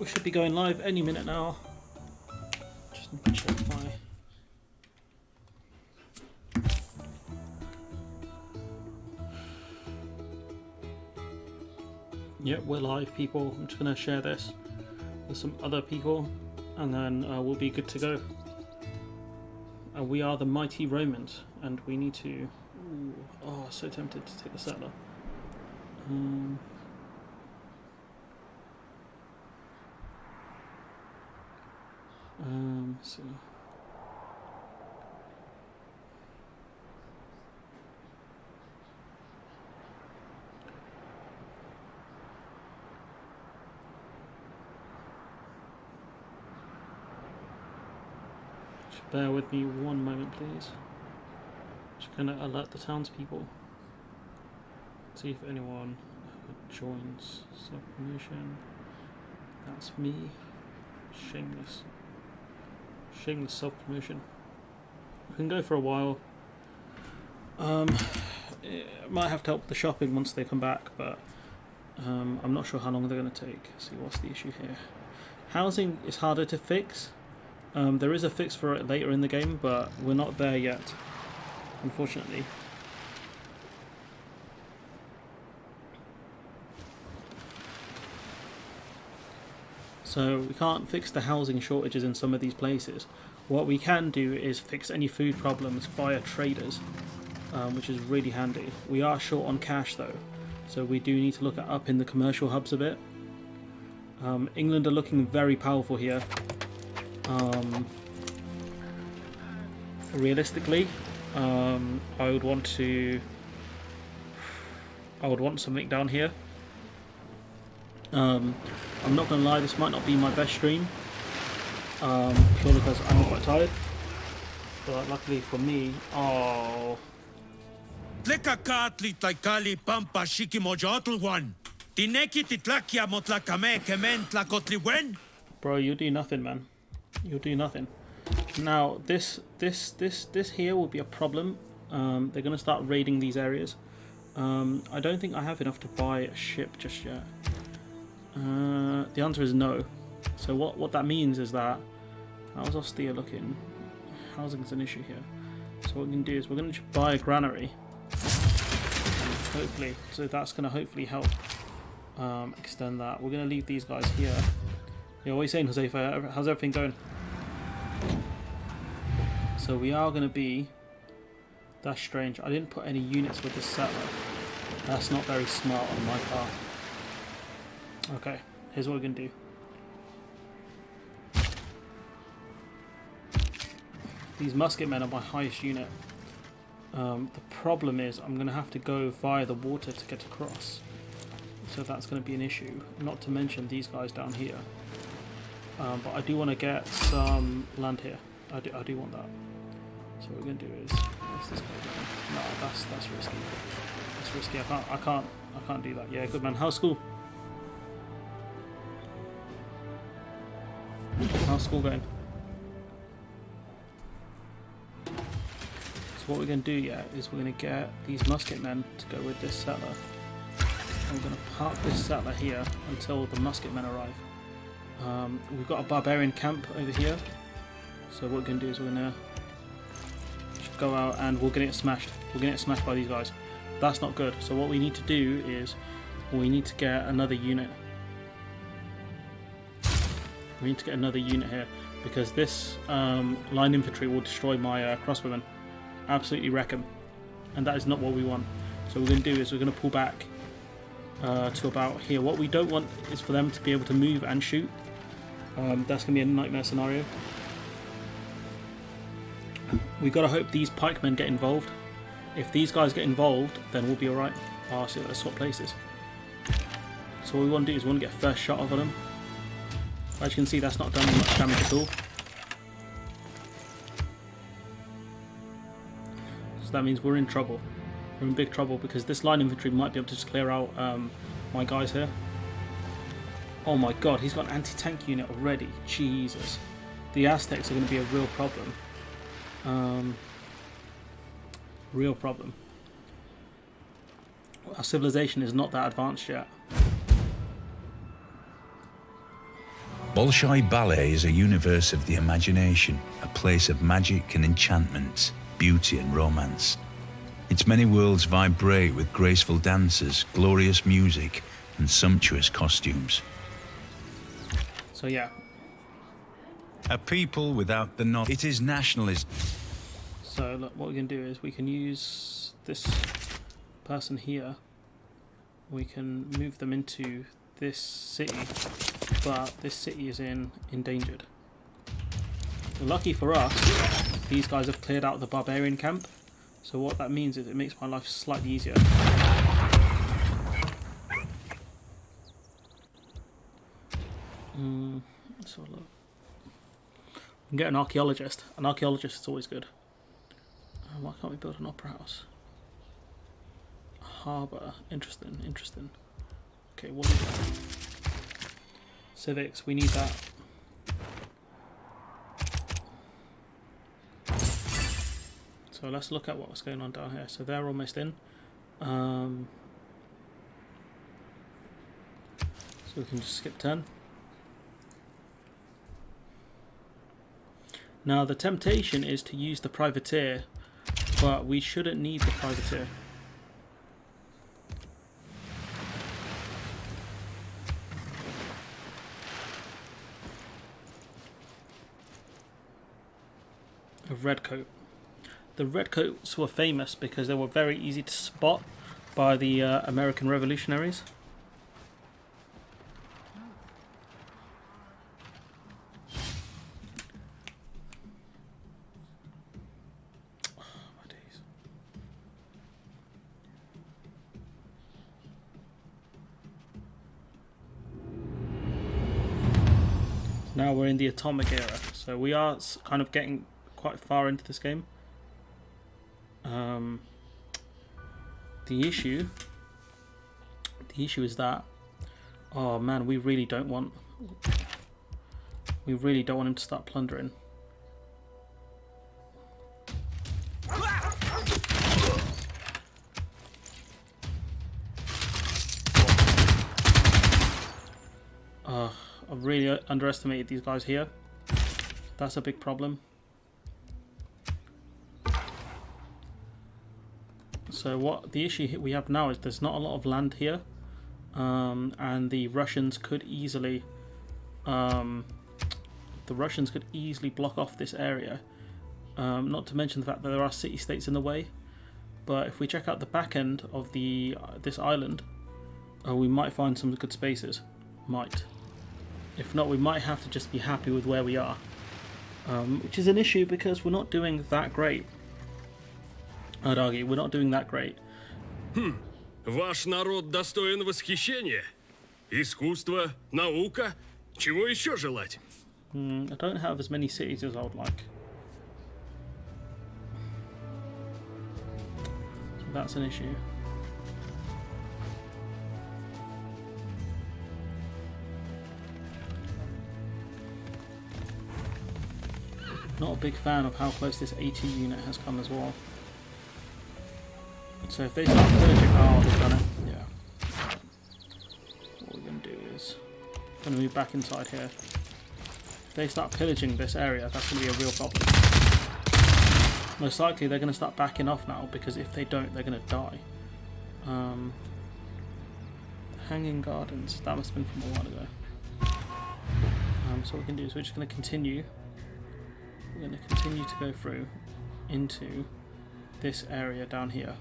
We should be going live any minute now. Just check my... Yep, we're live, people. I'm just going to share this with some other people, and then we'll be good to go. We are the mighty Romans, and we need to... Ooh, oh, so tempted to take the settler. Let's see. Just bear with me one moment, please. Just gonna alert the townspeople. See if anyone joins self-promotion. That's me. Shameless. Shameless self-promotion. We can go for a while. It might have to help with the shopping once they come back, but I'm not sure how long they're going to take. See, what's the issue here? Housing is harder to fix. There is a fix for it later in the game, but we're not there yet, unfortunately. So we can't fix the housing shortages in some of these places. What we can do is fix any food problems via traders, which is really handy. We are short on cash though, so we do need to look at up in the commercial hubs a bit. England are looking very powerful here. Realistically, I would want something down here. I'm not going to lie, this might not be my best stream, purely because I'm quite tired, but luckily for me, oh... Bro, you'll do nothing, man. You'll do nothing. Now, this here will be a problem. They're going to start raiding these areas. I don't think I have enough to buy a ship just yet. The answer is no. So what that means is that, how's Ostia looking? Housing's an issue here. So what we can do is we're going to buy a granary. Hopefully, so that's going to hopefully help extend that. We're going to leave these guys here. Yeah, what are you saying, Josefa? How's everything going? So we are going to be... That's strange. I didn't put any units with this settler. That's not very smart on my part. Okay, here's what we're going to do. These musketmen are my highest unit. The problem is I'm going to have to go via the water to get across. So that's going to be an issue. Not to mention these guys down here. But I do want to get some land here. I do want that. So what we're going to do is... Where's this guy going? No, that's risky. That's risky. I can't do that. Yeah, good man. How's school? How's school going? So what we're going to do, yeah, is we're going to get these musketmen to go with this settler. And we're going to park this settler here until the musketmen arrive. We've got a barbarian camp over here. So what we're going to do is we're going to go out and we're going to get smashed. We're going to get smashed by these guys. That's not good. So what we need to do is we need to get another unit. We need to get another unit here because this line infantry will destroy my crossbowmen. Absolutely wreck them. And that is not what we want. So what we're going to do is we're going to pull back to about here. What we don't want is for them to be able to move and shoot. That's going to be a nightmare scenario. We've got to hope these pikemen get involved. If these guys get involved, then we'll be alright. Oh, so let's swap places. So what we want to do is we want to get first shot over them. As you can see, that's not done much damage at all. So that means we're in trouble. We're in big trouble because this line infantry might be able to just clear out my guys here. Oh my god, he's got an anti-tank unit already. Jesus. The Aztecs are going to be a real problem. Real problem. Our civilization is not that advanced yet. Bolshoi Ballet is a universe of the imagination, a place of magic and enchantment, beauty and romance. Its many worlds vibrate with graceful dancers, glorious music, and sumptuous costumes. So yeah. A people without the knowledge. It is nationalism. So look, what we can do is we can use this person here. We can move them into this city, but this city is endangered. Lucky for us, these guys have cleared out the barbarian camp. So what that means is it makes my life slightly easier. So look, we can get an archaeologist. An archaeologist is always good. Why can't we build an opera house? Harbour, interesting, interesting. Okay, what is that? Civics, we need that. So let's look at what's going on down here. So they're almost in. So we can just skip 10. Now the temptation is to use the privateer, but we shouldn't need the privateer. A redcoat. The redcoats were famous because they were very easy to spot by the American revolutionaries. Now we're in the atomic era, so we are kind of getting quite far into this game. The issue is that, oh man, we really don't want him to start plundering. I've really underestimated these guys here. That's a big problem. So what the issue we have now is there's not a lot of land here, and the Russians could easily block off this area. Not to mention the fact that there are city-states in the way. But if we check out the back end of this island, we might find some good spaces. Might. If not, we might have to just be happy with where we are, which is an issue because we're not doing that great. I'd argue we're not doing that great. Ваш народ достоин восхищения. Искусство, наука. Чего еще желать? I don't have as many cities as I would like. So that's an issue. Not a big fan of how close this AT unit has come as well. So if they start pillaging, oh, they've done it. Yeah. What we're going to do is going to move back inside here. If they start pillaging this area, that's going to be a real problem. Most likely they're going to start backing off now, because if they don't, they're going to die. Hanging Gardens, that must have been from a while ago. So what we can do is we're just going to continue. We're going to continue to go through into this area down here.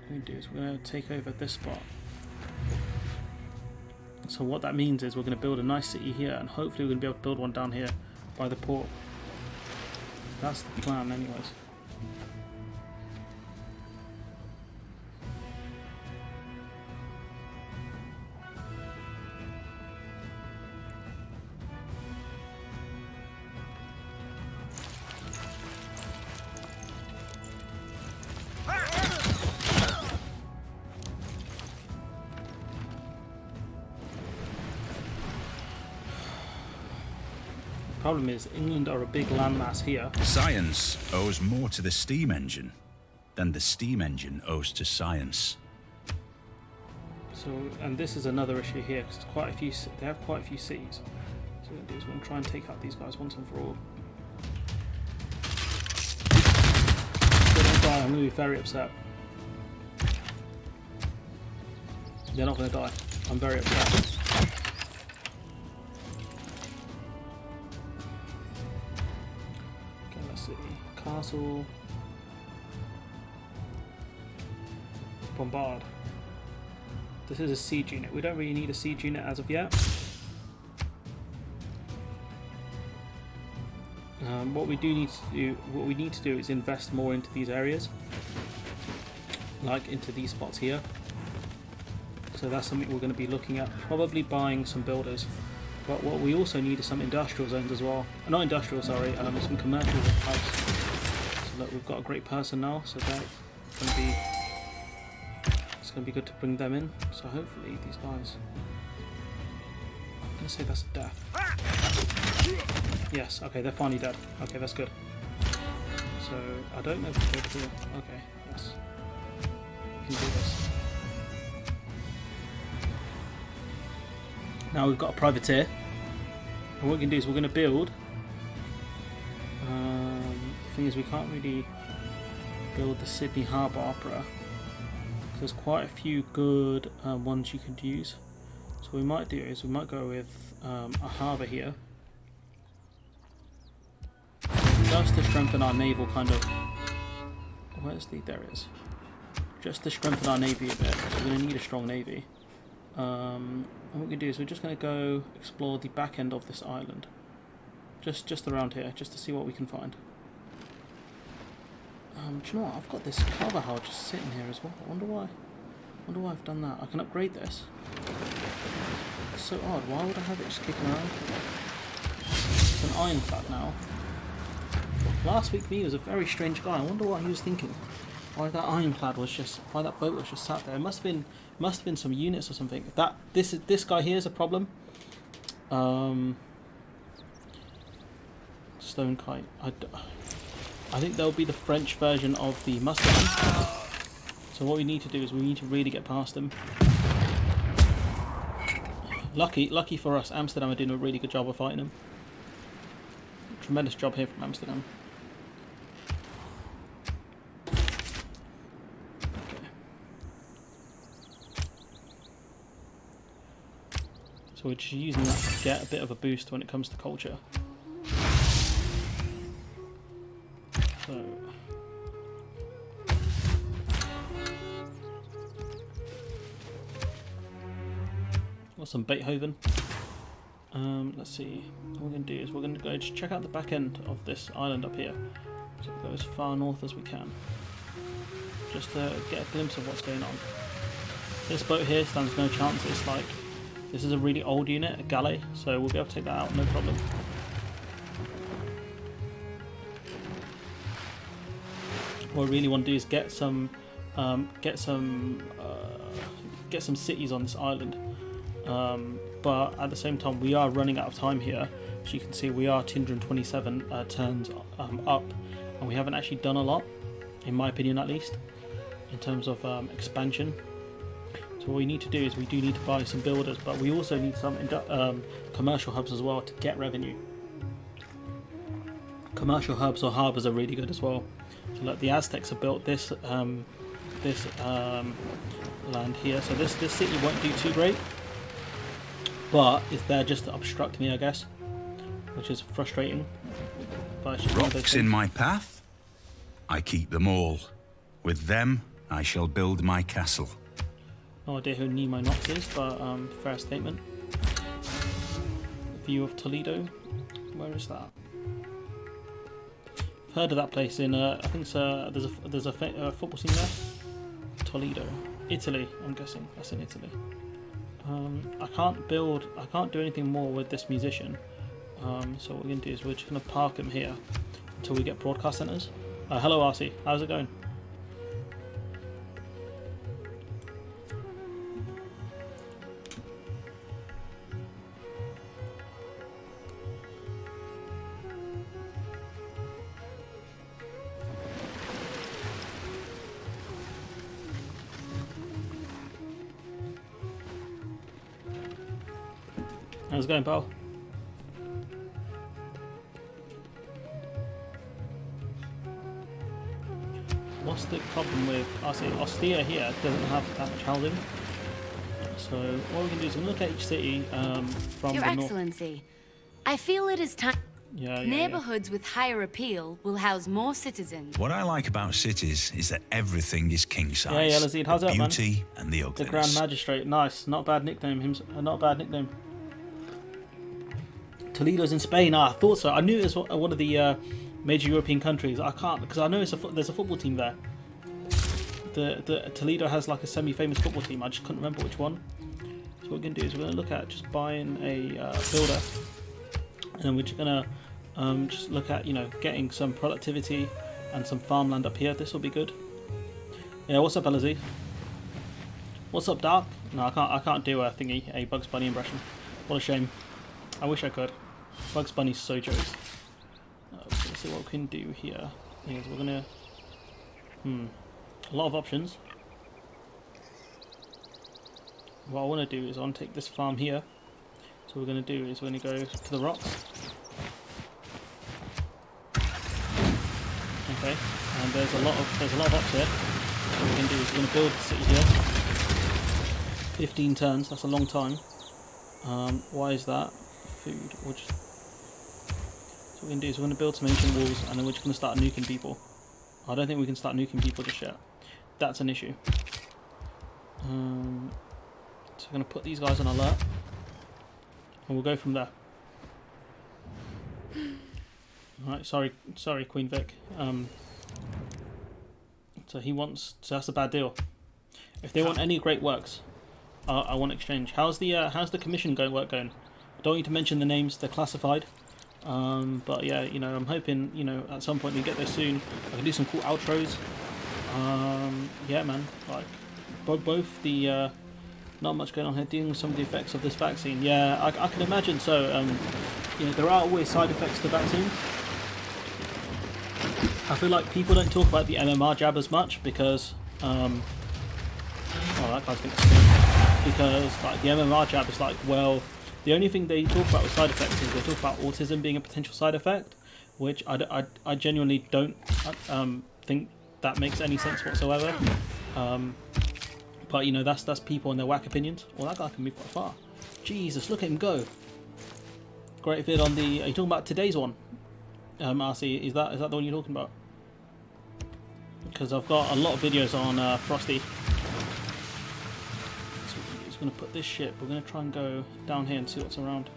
What we can do is we're going to take over this spot. So what that means is we're going to build a nice city here, and hopefully we're going to be able to build one down here by the port. That's the plan anyways. Problem is, England are a big landmass here. Science owes more to the steam engine than the steam engine owes to science. So, and this is another issue here because quite a few. They have quite a few cities. So what we're going to do is we're going to try and take out these guys once and for all. If they don't die, I'm going to be very upset. They're not going to die. I'm very upset. Okay, let's see. Castle. Bombard. This is a siege unit. We don't really need a siege unit as of yet. What we need to do is invest more into these areas, like into these spots here. So that's something we're going to be looking at. Probably buying some builders, but what we also need is some industrial zones as well. Not industrial, sorry. Some commercial hubs. So look, we've got a great person now, so they're going to be. It's going to be good to bring them in. So hopefully these guys. I'm going to say that's a death. Yes. Okay, they're finally dead. Okay, that's good. So I don't know if we can do it. Okay. Yes. We can do this. Now we've got a privateer, and what we can do is we're going to build. The thing is, we can't really build the Sydney Harbour Opera. There's quite a few good ones you could use. So what we might do is we might go with a harbour here, just to strengthen our naval kind of. Where's the? There it is. Just to strengthen our navy a bit. So we're going to need a strong navy. And what we can do is we're just going to go explore the back end of this island, just around here, just to see what we can find. Do you know what? I've got this carver hull just sitting here as well. I wonder why I've done that. I can upgrade this. It's so odd. Why would I have it just kicking around? It's an ironclad now. Last week me was a very strange guy. I wonder what he was thinking. Why that ironclad was why that boat was just sat there. It must have been some units or something. This guy here is a problem. Stone kite. I think there'll be the French version of the Mustang. So what we need to do is we need to really get past them. Lucky for us, Amsterdam are doing a really good job of fighting them. Tremendous job here from Amsterdam. So we're just using that to get a bit of a boost when it comes to culture. So got some Beethoven. Let's see. What we're going to do is we're going to go just check out the back end of this island up here. So we'll go as far north as we can, just to get a glimpse of what's going on. This boat here stands no chance. It's like, this is a really old unit, a galley, so we'll be able to take that out, no problem. What I really want to do is get some cities on this island, but at the same time we are running out of time here. As you can see, we are 227 turns up, and we haven't actually done a lot, in my opinion at least, in terms of expansion. So what we need to do is we do need to buy some builders, but we also need some commercial hubs as well to get revenue. Commercial hubs or harbours are really good as well. So look, the Aztecs have built this land here, so this city won't do too great, but it's there just to obstruct me, I guess, which is frustrating. But it's just one of those Rocks things. in my path, I keep them all. With them, I shall build my castle. No idea who Nemo Knox is, but fair statement. View of Toledo. Where is that? I've heard of that place in. I think it's, there's a football team there. Toledo, Italy. I'm guessing that's in Italy. I can't do anything more with this musician. So what we're gonna do is we're just gonna park him here until we get broadcast centers. Hello, RC. How's it going? How's it going, pal? What's the problem with Ostia here doesn't have that much housing. So what we can do is we can look at each city from Your the north. Excellency, I feel it is time. Yeah. Neighborhoods with higher appeal will house more citizens. What I like about cities is that everything is king size. Yeah, Lazid, how's the that, man? beauty and the The ugliness. Grand Magistrate, nice. Not a bad nickname. Not a bad nickname. Toledo's in Spain. I thought so. I knew it was one of the major European countries. I can't because I know there's a football team there. The Toledo has like a semi-famous football team. I just couldn't remember which one. So what we're gonna do is we're gonna look at just buying a builder, and then we're just gonna just look at getting some productivity and some farmland up here. This will be good. Yeah. What's up, LZ? What's up, Dark? No, I can't do a thingy, a Bugs Bunny impression. What a shame. I wish I could. Bugs Bunny's so jokes. Let's see what we can do here. Thing is, we're gonna a lot of options. What I want to do is I want to take this farm here. So what we're going to do is we're going to go to the rocks. Okay, and there's a lot of ops here. What we're going to do is we're going to build the city here. 15 turns. That's a long time. Why is that? Food. So what we're going to do is we're going to build some ancient walls, and then we're just going to start nuking people. I don't think we can start nuking people just yet. That's an issue. So we're going to put these guys on alert, and we'll go from there. Alright, sorry Queen Vic. So that's a bad deal. If they want any great works, I want exchange. How's the commission work going? I don't need to mention the names, they're classified. But yeah, I'm hoping, at some point we get there soon. I can do some cool outros. Yeah, man, like both the not much going on here, dealing with some of the effects of this vaccine. Yeah, I can imagine so. There are always side effects to vaccines. I feel like people don't talk about the MMR jab as much because oh, that guy's gonna escape. Because like the MMR jab is like, well, the only thing they talk about with side effects is they talk about autism being a potential side effect, which I genuinely don't think that makes any sense whatsoever. But that's people and their whack opinions. Well, that guy can move quite far. Jesus, look at him go! Great vid on the. Are you talking about today's one? RC, is that the one you're talking about? Because I've got a lot of videos on Frosty. So we're just going to put this ship. We're going to try and go down here and see what's around.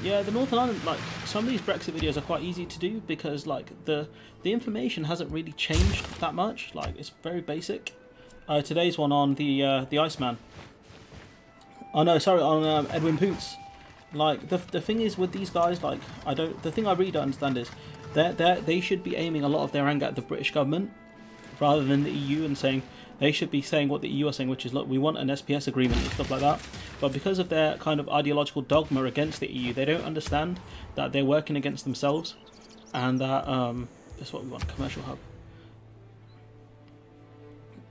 Yeah, the Northern Ireland, like some of these Brexit videos are quite easy to do because like the information hasn't really changed that much. Like it's very basic. Today's one on the Iceman. Oh no, sorry, on Edwin Poots. Like the thing is with these guys, like the thing I really don't understand is they should be aiming a lot of their anger at the British government rather than the EU and saying they should be saying what the EU are saying, which is look, we want an SPS agreement and stuff like that. But because of their kind of ideological dogma against the EU, they don't understand that they're working against themselves and that that's what we want, commercial hub.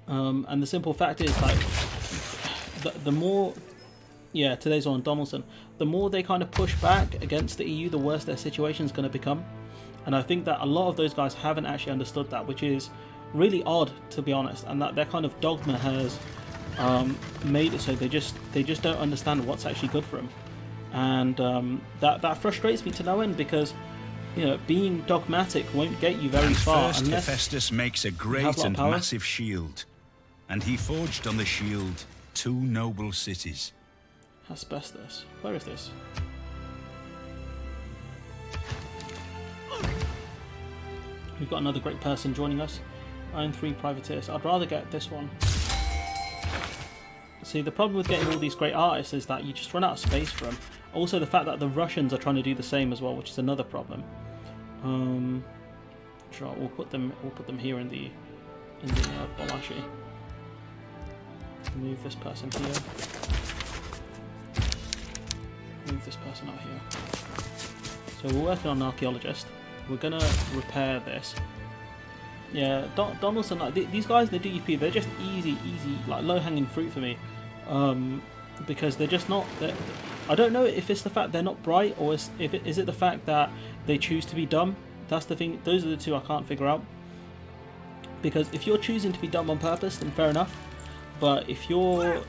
And the simple fact is like the more. Yeah, today's on Donaldson. The more they kind of push back against the EU, the worse their situation is going to become. And I think that a lot of those guys haven't actually understood that, which is really odd, to be honest. And that their kind of dogma has made it so they just don't understand what's actually good for them. And that frustrates me to no end because being dogmatic won't get you very far. First, Hephaestus makes a great and power. massive shield, and he forged on the shield 2 noble cities. Asbestos. Where is this? We've got another great person joining us. Iron 3 privateers. I'd rather get this one. See, the problem with getting all these great artists is that you just run out of space for them. Also, the fact that the Russians are trying to do the same as well, which is another problem. Sure, we'll put them here in the Bolashi. Move this person here. Move this person out here. So we're working on an archaeologist. We're gonna repair this. Yeah, Donaldson, like these guys in the DEP, they're just easy, like low-hanging fruit for me. because they're just not. I don't know if it's the fact they're not bright, or is it the fact that they choose to be dumb. That's the thing. Those are the two I can't figure out. Because if you're choosing to be dumb on purpose, then fair enough. But if you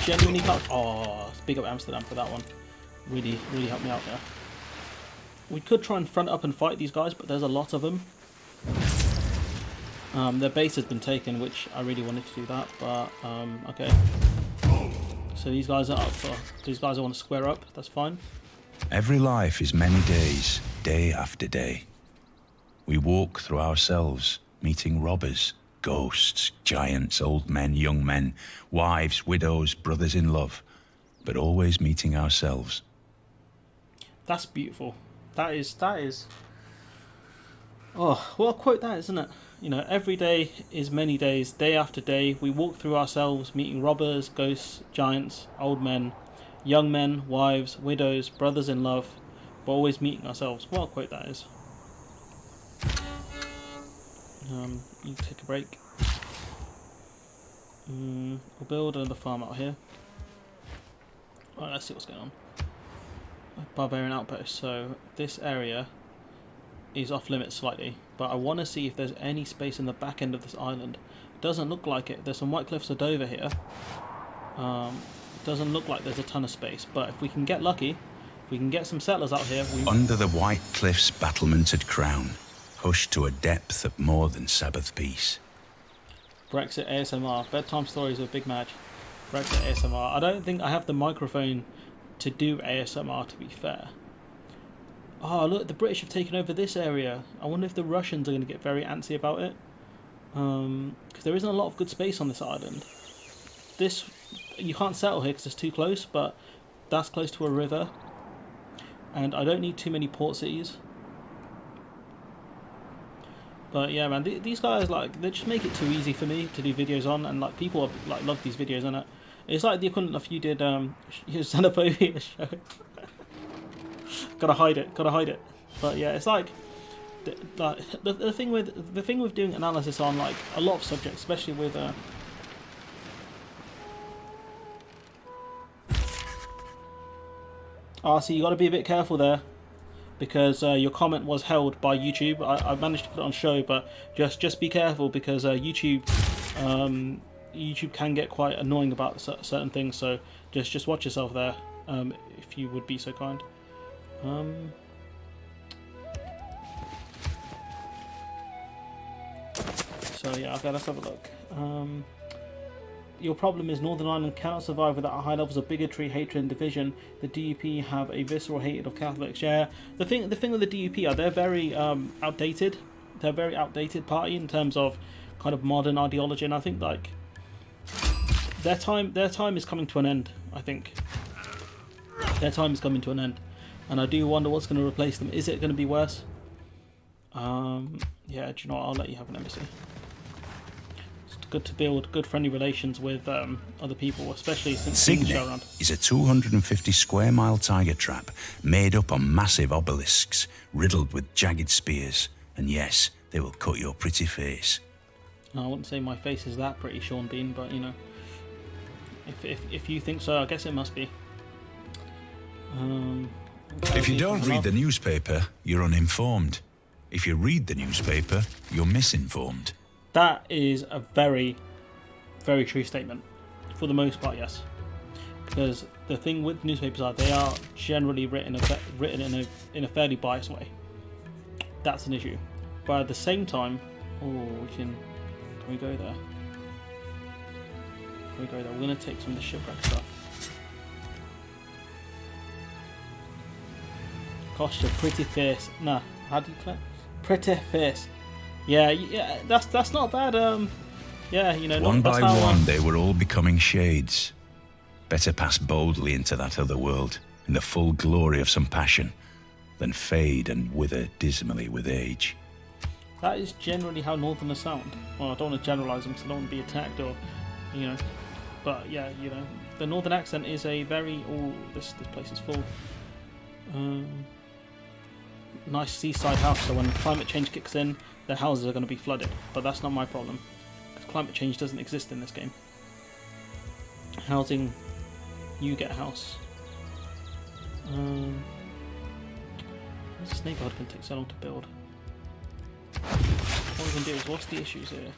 genuinely can't, big up Amsterdam for that one. Really helped me out there. We could try and front up and fight these guys, but there's a lot of them. Their base has been taken, which I really wanted to do that, but okay. So these guys are up for. These guys want to square up. That's fine. Every life is many days, day after day. We walk through ourselves, meeting robbers, ghosts, giants, old men, young men, wives, widows, brothers in love, but always meeting ourselves. That's beautiful. That is. Oh, what a quote that is, isn't it? You know, every day is many days, day after day. We walk through ourselves, meeting robbers, ghosts, giants, old men, young men, wives, widows, brothers in love, but always meeting ourselves. What a quote that is. You take a break. We'll build another farm out here. Right, let's see what's going on. Barbarian outpost. So this area is off limits slightly, but I want to see if there's any space in the back end of this island. Doesn't look like it. There's some white cliffs of Dover here. Doesn't look like there's a ton of space, but if we can get lucky, if we can get some settlers out here. Under the white cliff's battlemented crown, hushed to a depth of more than Sabbath peace. Brexit ASMR. Bedtime stories with Big Madge. Brexit ASMR. I don't think I have the microphone to do ASMR, to be fair. Oh, look, the British have taken over this area. I wonder if the Russians are going to get very antsy about it. Because there isn't a lot of good space on this island. You can't settle here because it's too close, but that's close to a river. And I don't need too many port cities. But yeah, man, these guys, like, they just make it too easy for me to do videos on, and like people like love these videos, and it's like the equivalent of you did your xenophobia show. Gotta hide it. But yeah, it's like the thing with doing analysis on like a lot of subjects, especially with so you got to be a bit careful there, because your comment was held by YouTube. I managed to put it on show, but just be careful, because YouTube can get quite annoying about certain things. So just watch yourself there, if you would be so kind. So yeah, okay, let's have a look. Your problem is Northern Ireland cannot survive without high levels of bigotry, hatred and division. The DUP have a visceral hatred of Catholics. Yeah, the thing with the DUP are they're very outdated. They're a very outdated party in terms of kind of modern ideology, and I think like their time is coming to an end. I think their time is coming to an end, and I do wonder what's going to replace them. Is it going to be worse? Yeah, do you know what? I'll let you have an embassy. Good to build good friendly relations with other people, especially since Signet around. is a 250 square mile tiger trap made up on massive obelisks riddled with jagged spears, and yes, they will cut your pretty face. No, I wouldn't say my face is that pretty, Sean Bean, but you know, if you think so, I guess it must be. If you don't read the newspaper, you're uninformed. If you read the newspaper, you're misinformed. That is a very, very true statement. For the most part, yes. Because the thing with newspapers are they are generally written in a fairly biased way. That's an issue. But at the same time, can we go there? Can we go there? We're gonna take some of the shipwreck stuff. Gosh, you're pretty fierce. Nah, how do you play? Pretty fierce. Yeah, that's not bad. Yeah, you know. One by one, they were all becoming shades. Better pass boldly into that other world in the full glory of some passion, than fade and wither dismally with age. That is generally how Northerners sound. Well, I don't want to generalise them, because I don't want to be attacked or, you know. But yeah, you know, the Northern accent is a very. Oh, this place is full. Nice seaside house. So when climate change kicks in, their houses are going to be flooded, but that's not my problem, because climate change doesn't exist in this game. Housing You get a house. This neighborhood can take so long to build. What we can do is, what's the issues here?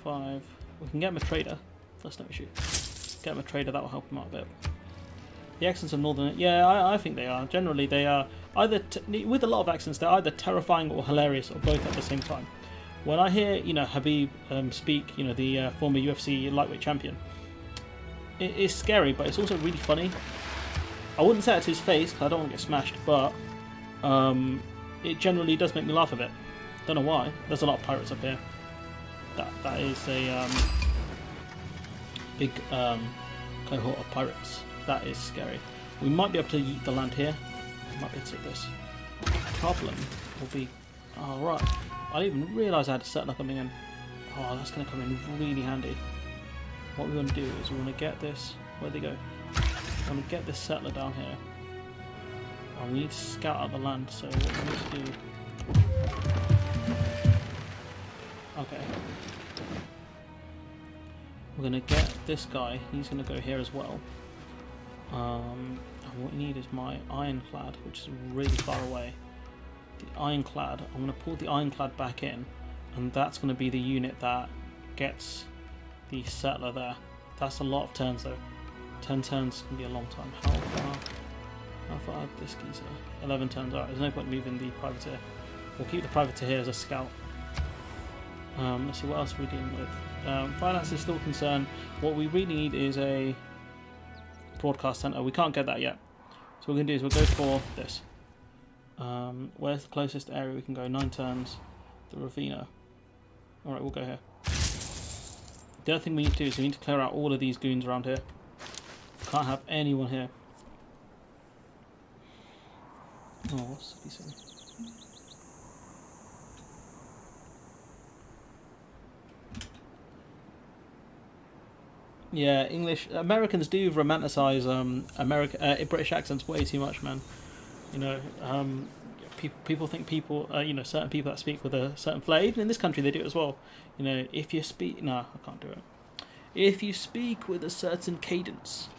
5. We can get him a trader. That's no issue. Get him a trader, that will help him out a bit. The accents of Northern... Yeah, I think they are. Generally, they are either... with a lot of accents, they're either terrifying or hilarious, or both at the same time. When I hear, you know, Habib speak, you know, the former UFC lightweight champion, it is scary, but it's also really funny. I wouldn't say it to his face, because I don't want to get smashed, but it generally does make me laugh a bit. Don't know why. There's a lot of pirates up here. That is a big cohort of pirates. That is scary. We might be able to yeet the land here. We might be able to take this. The problem will be... Oh, right. I didn't even realise I had a settler coming in. Oh, that's going to come in really handy. What we want to do is we want to get this... Where'd they go? We want to get this settler down here. And we need to scout out the land, so what we need to do... Okay. We're going to get this guy. He's going to go here as well. And what we need is my ironclad, which is really far away. The ironclad, I'm going to pull the ironclad back in, and that's going to be the unit that gets the settler there. That's a lot of turns though. 10 turns can be a long time. How far this geezer? 11 turns. Alright, there's no point moving the privateer. We'll keep the privateer here as a scout. Let's see, what else are we dealing with? Finance is still a concern. What we really need is a broadcast center. We can't get that yet. So what we're going to do is we'll go for this. Where's the closest area we can go? 9 turns. The Ravina. Alright, we'll go here. The other thing we need to do is we need to clear out all of these goons around here. Can't have anyone here. Oh, what's he saying? Yeah, Americans do romanticize British accents way too much, man. You know, people think you know, certain people that speak with a certain flair. Even in this country, they do it as well. You know, if you speak, no, I can't do it. If you speak with a certain cadence,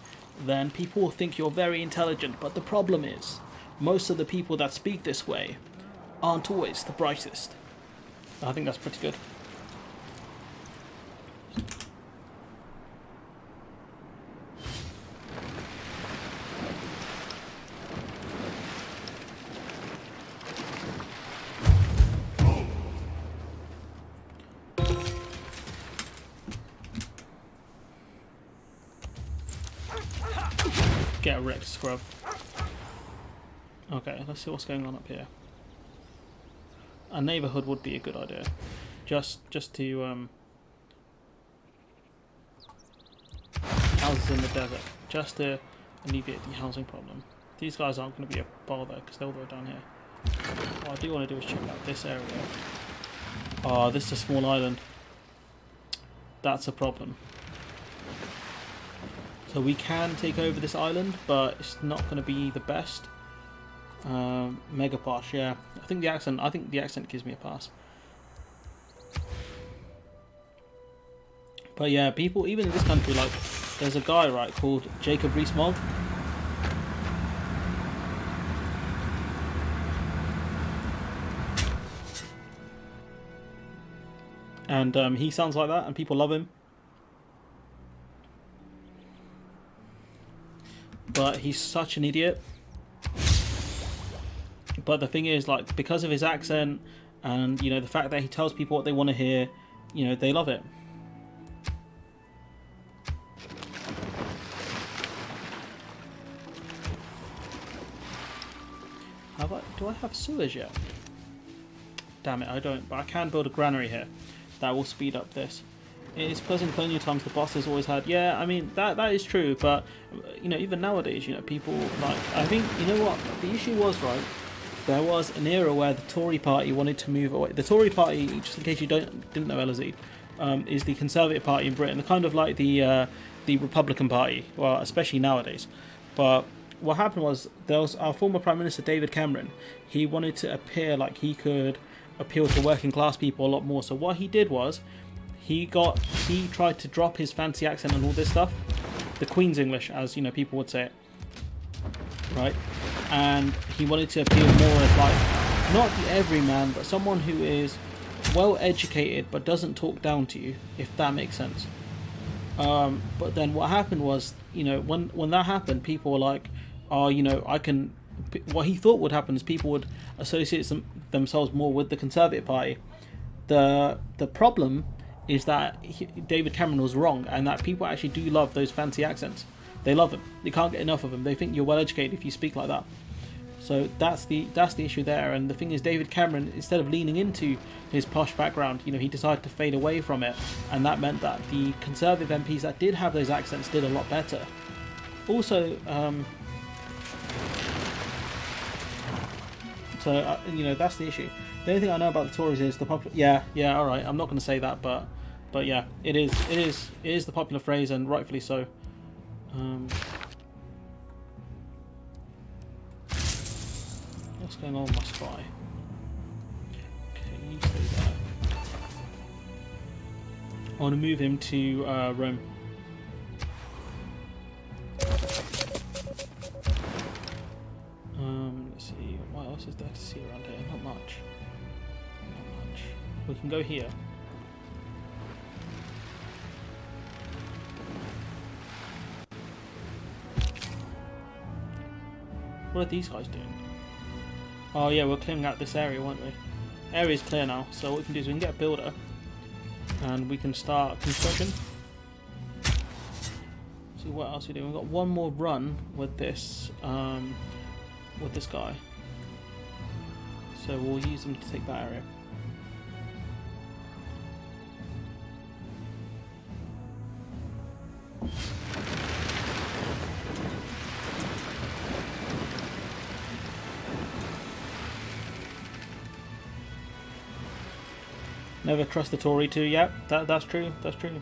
then people will think you're very intelligent. But the problem is, most of the people that speak this way aren't always the brightest. I think that's pretty good. Get wrecked, scrub. Okay, let's see what's going on up here. A neighbourhood would be a good idea, just to houses in the desert, just to alleviate the housing problem. These guys aren't going to be a bother because they'll go down here. What I do want to do is check out this area. Oh, this is a small island. That's a problem. So we can take over this island, but it's not going to be the best. Mega posh, yeah. I think the accent gives me a pass. But yeah, people even in this country, like there's a guy right called Jacob Rees-Mogg. And he sounds like that, and people love him. But he's such an idiot. But the thing is, like, because of his accent and, you know, the fact that he tells people what they want to hear, you know, they love it. Do I have sewers yet? Damn it, I don't. But I can build a granary here. That will speed up this. It's because in colonial times the bosses always had, yeah, I mean, that is true, but, you know, even nowadays, you know, people, like, I think, you know what, the issue was, right, there was an era where the Tory party wanted to move away. The Tory party, just in case you didn't know, Elazid, is the Conservative Party in Britain, kind of like the Republican Party, well, especially nowadays. But what happened was, there was our former Prime Minister, David Cameron. He wanted to appear like he could appeal to working class people a lot more. So what he did was, he tried to drop his fancy accent and all this stuff, the Queen's English, as people would say it, right? And he wanted to appeal more as like not the everyman, but someone who is well educated but doesn't talk down to you, if that makes sense. But then what happened was, when that happened, people were like, oh, I can. What he thought would happen is people would associate themselves more with the Conservative Party. The problem is that David Cameron was wrong, and that people actually do love those fancy accents. They love them. They can't get enough of them. They think you're well educated if you speak like that. So that's the issue there. And the thing is, David Cameron, instead of leaning into his posh background, he decided to fade away from it, and that meant that the Conservative MPs that did have those accents did a lot better. Also, that's the issue. The only thing I know about the Tories is the popular. Yeah. All right. I'm not going to say that, but yeah, it is the popular phrase, and rightfully so. What's going on with my spy? Okay, you stay there. I want to move him to Rome. Let's see, what else is there to see around here? Not much. We can go here. What are these guys doing? Oh yeah, we're clearing out this area, weren't we? Area's clear now, so what we can do is we can get a builder and we can start construction. See what else we do. We've got one more run with this guy. So we'll use him to take that area. Never trust the Tory too. Yeah, that's true. That's true.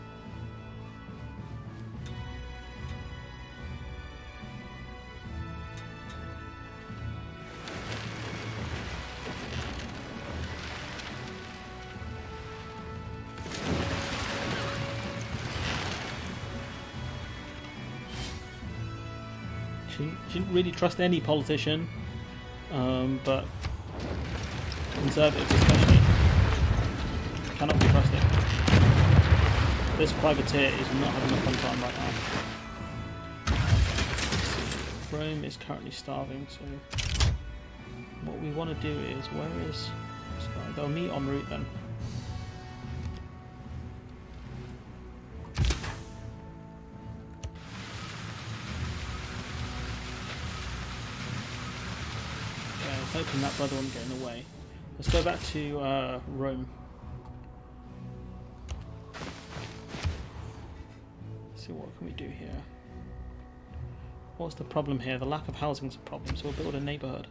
Shouldn't really trust any politician, but Conservatives especially cannot be trusted. This privateer is not having a fun time right now. Rome is currently starving, so what we want to do is, where is this guy? They'll meet en route then. Hoping that brother won't get in the way. Let's go back to Rome. Let's see, what can we do here? What's the problem here? The lack of housing is a problem, so we'll build a neighbourhood.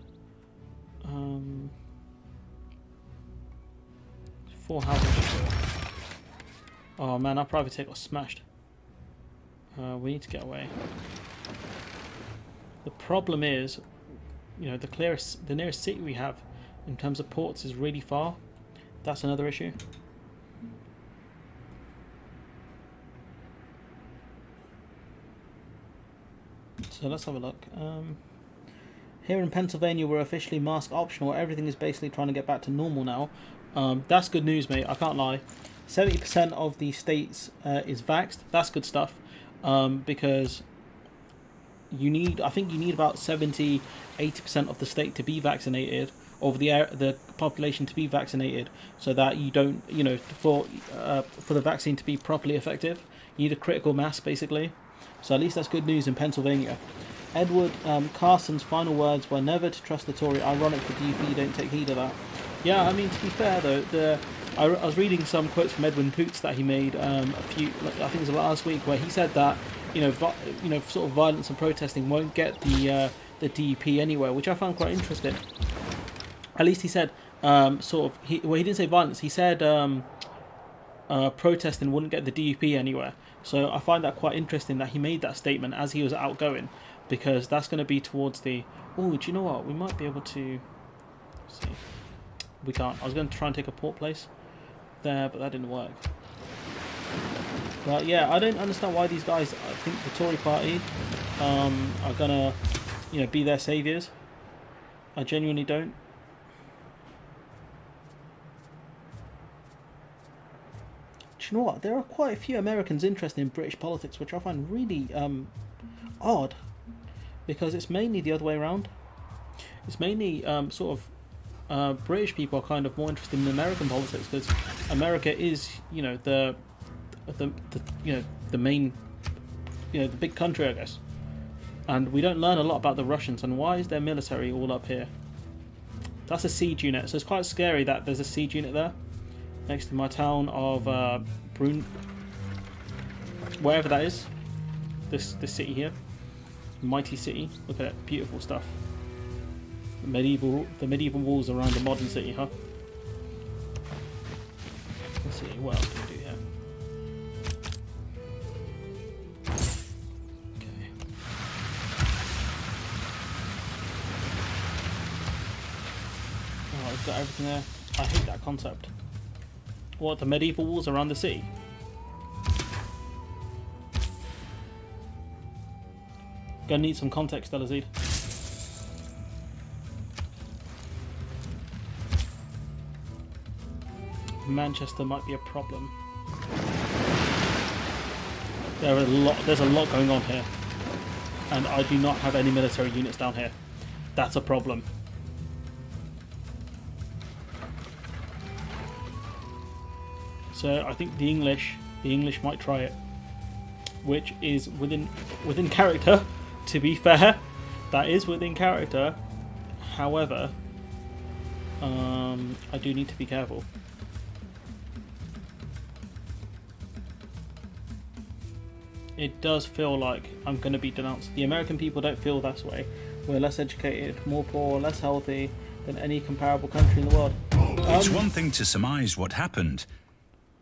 4 houses. Oh man, our privateer got smashed. We need to get away. The problem is, the nearest city we have in terms of ports is really far. That's another issue. So let's have a look. Here in Pennsylvania, we're officially mask optional. Everything is basically trying to get back to normal now. That's good news, mate. I can't lie. 70% of the states is vaxxed. That's good stuff, because I think you need about 70-80% of the state to be vaccinated, of the population to be vaccinated, so that you don't, for the vaccine to be properly effective, you need a critical mass basically. So at least that's good news in Pennsylvania. Edward Carson's final words were never to trust the Tory. Ironic the DP don't take heed of that. Yeah, I mean, to be fair though, I was reading some quotes from Edwin Poots that he made I think it was last week, where he said that sort of violence and protesting won't get the DP anywhere, which I found quite interesting. At least he said he didn't say violence. He said protesting wouldn't get the DP anywhere. So I find that quite interesting that he made that statement as he was outgoing, because that's going to be towards the. Oh, do you know what? We might be able to. Let's see. We can't. I was going to try and take a port place there, but that didn't work. But yeah, I don't understand why these guys think the Tory party are gonna, be their saviors. I genuinely don't. Do you know what? There are quite a few Americans interested in British politics, which I find really odd, because it's mainly the other way around. It's mainly British people are kind of more interested in American politics, because America is, the main, the big country, I guess. And we don't learn a lot about the Russians. And why is their military all up here? That's a siege unit, so it's quite scary that there's a siege unit there next to my town of wherever that is. This city here, mighty city. Look at it, beautiful stuff. The medieval walls around the modern city, huh? Let's see what else can we do here. Okay. Oh, I've got everything there. I hate that concept. What, the medieval walls around the city? Gonna need some context, Delazid. Manchester might be a problem. There's a lot going on here, and I do not have any military units down here. That's a problem. So I think the English might try it, which is within character. To be fair, that is within character. However, I do need to be careful. It does feel like I'm going to be denounced. The American people don't feel that way. We're less educated, more poor, less healthy than any comparable country in the world. It's one thing to surmise what happened,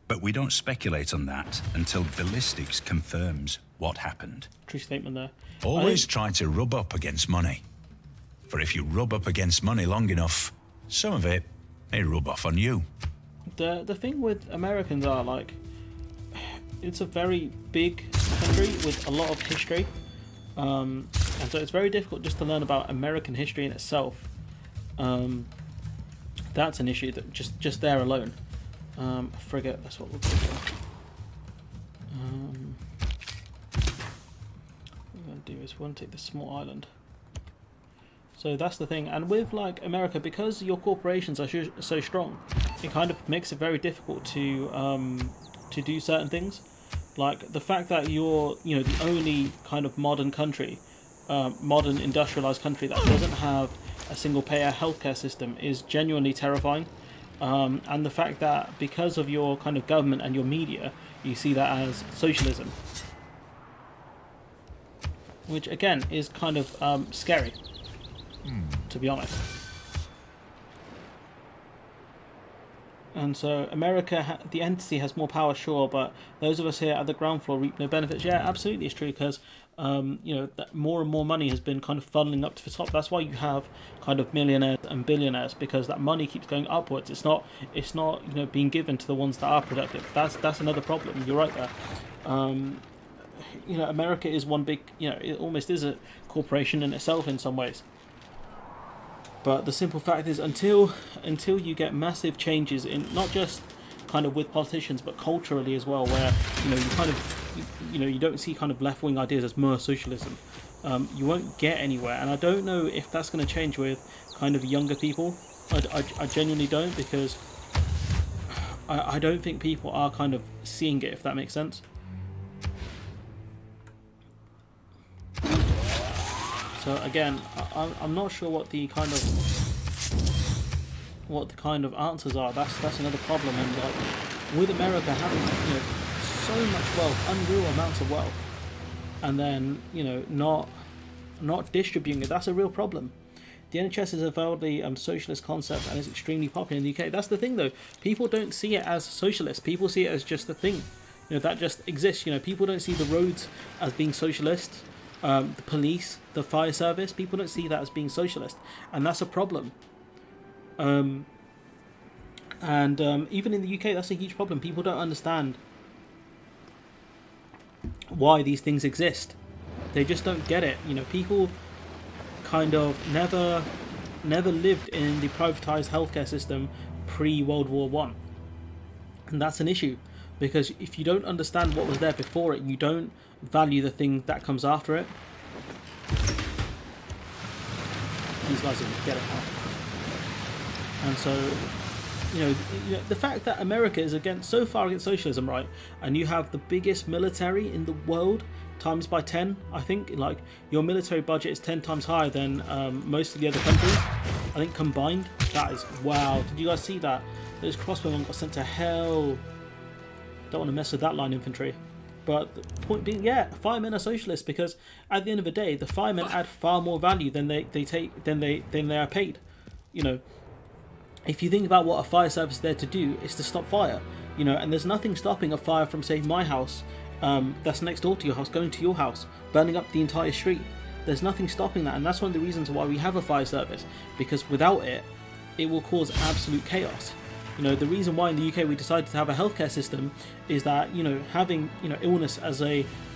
but we don't speculate on that until ballistics confirms what happened. True statement there. Always try to rub up against money. For if you rub up against money long enough, some of it may rub off on you. The thing with Americans are, like, it's a very big country with a lot of history, and so it's very difficult just to learn about American history in itself. That's an issue that just there alone. Frigate, that's what we'll do. What we're going to do is we're going to take the small island. So that's the thing, and with like America, because your corporations are so strong, it kind of makes it very difficult to do certain things. Like the fact that you're, the only kind of modern country, modern industrialized country that doesn't have a single payer healthcare system is genuinely terrifying. And the fact that because of your kind of government and your media, you see that as socialism, which again is kind of scary, to be honest. And so America, the entity has more power, sure, but those of us here at the ground floor reap no benefits. Yeah, absolutely, it's true, because that more and more money has been kind of funneling up to the top. That's why you have kind of millionaires and billionaires, because that money keeps going upwards. It's not being given to the ones that are productive. That's another problem. You're right there. America is one big, it almost is a corporation in itself in some ways. But the simple fact is, until you get massive changes in not just kind of with politicians, but culturally as well, where you kind of you don't see kind of left-wing ideas as more socialism, you won't get anywhere. And I don't know if that's going to change with kind of younger people. I genuinely don't, because I don't think people are kind of seeing it, if that makes sense. So again, I'm not sure what the kind of answers are. That's another problem. And like with America having so much wealth, unreal amounts of wealth, and then not distributing it, that's a real problem. The NHS is a validly socialist concept and is extremely popular in the UK. That's the thing, though. People don't see it as socialist. People see it as just a thing. That just exists. People don't see the roads as being socialist. The police, the fire service, people don't see that as being socialist, and that's a problem. And even in the UK, that's a huge problem. People don't understand why these things exist. They just don't get it. You know, people kind of never lived in the privatized healthcare system pre-World War One, and that's an issue, because if you don't understand what was there before it, you don't value the thing that comes after it. These guys didn't get it now. And so, you know, the fact that America is so far against socialism, right, and you have the biggest military in the world times by 10, I think, like, your military budget is 10 times higher than most of the other countries, I think, combined. That is, wow. Did you guys see that? Those crossbowmen got sent to hell. Don't want to mess with that line infantry. But the point being, yeah, firemen are socialists, because at the end of the day, the firemen add far more value than they are paid. You know, if you think about what a fire service is there to do, it's to stop fire. You know, and there's nothing stopping a fire from, say, my house, that's next door to your house, going to your house, burning up the entire street. There's nothing stopping that, and that's one of the reasons why we have a fire service, because without it, it will cause absolute chaos. You know, the reason why in the UK we decided to have a healthcare system is that, you know, having, you know, illness as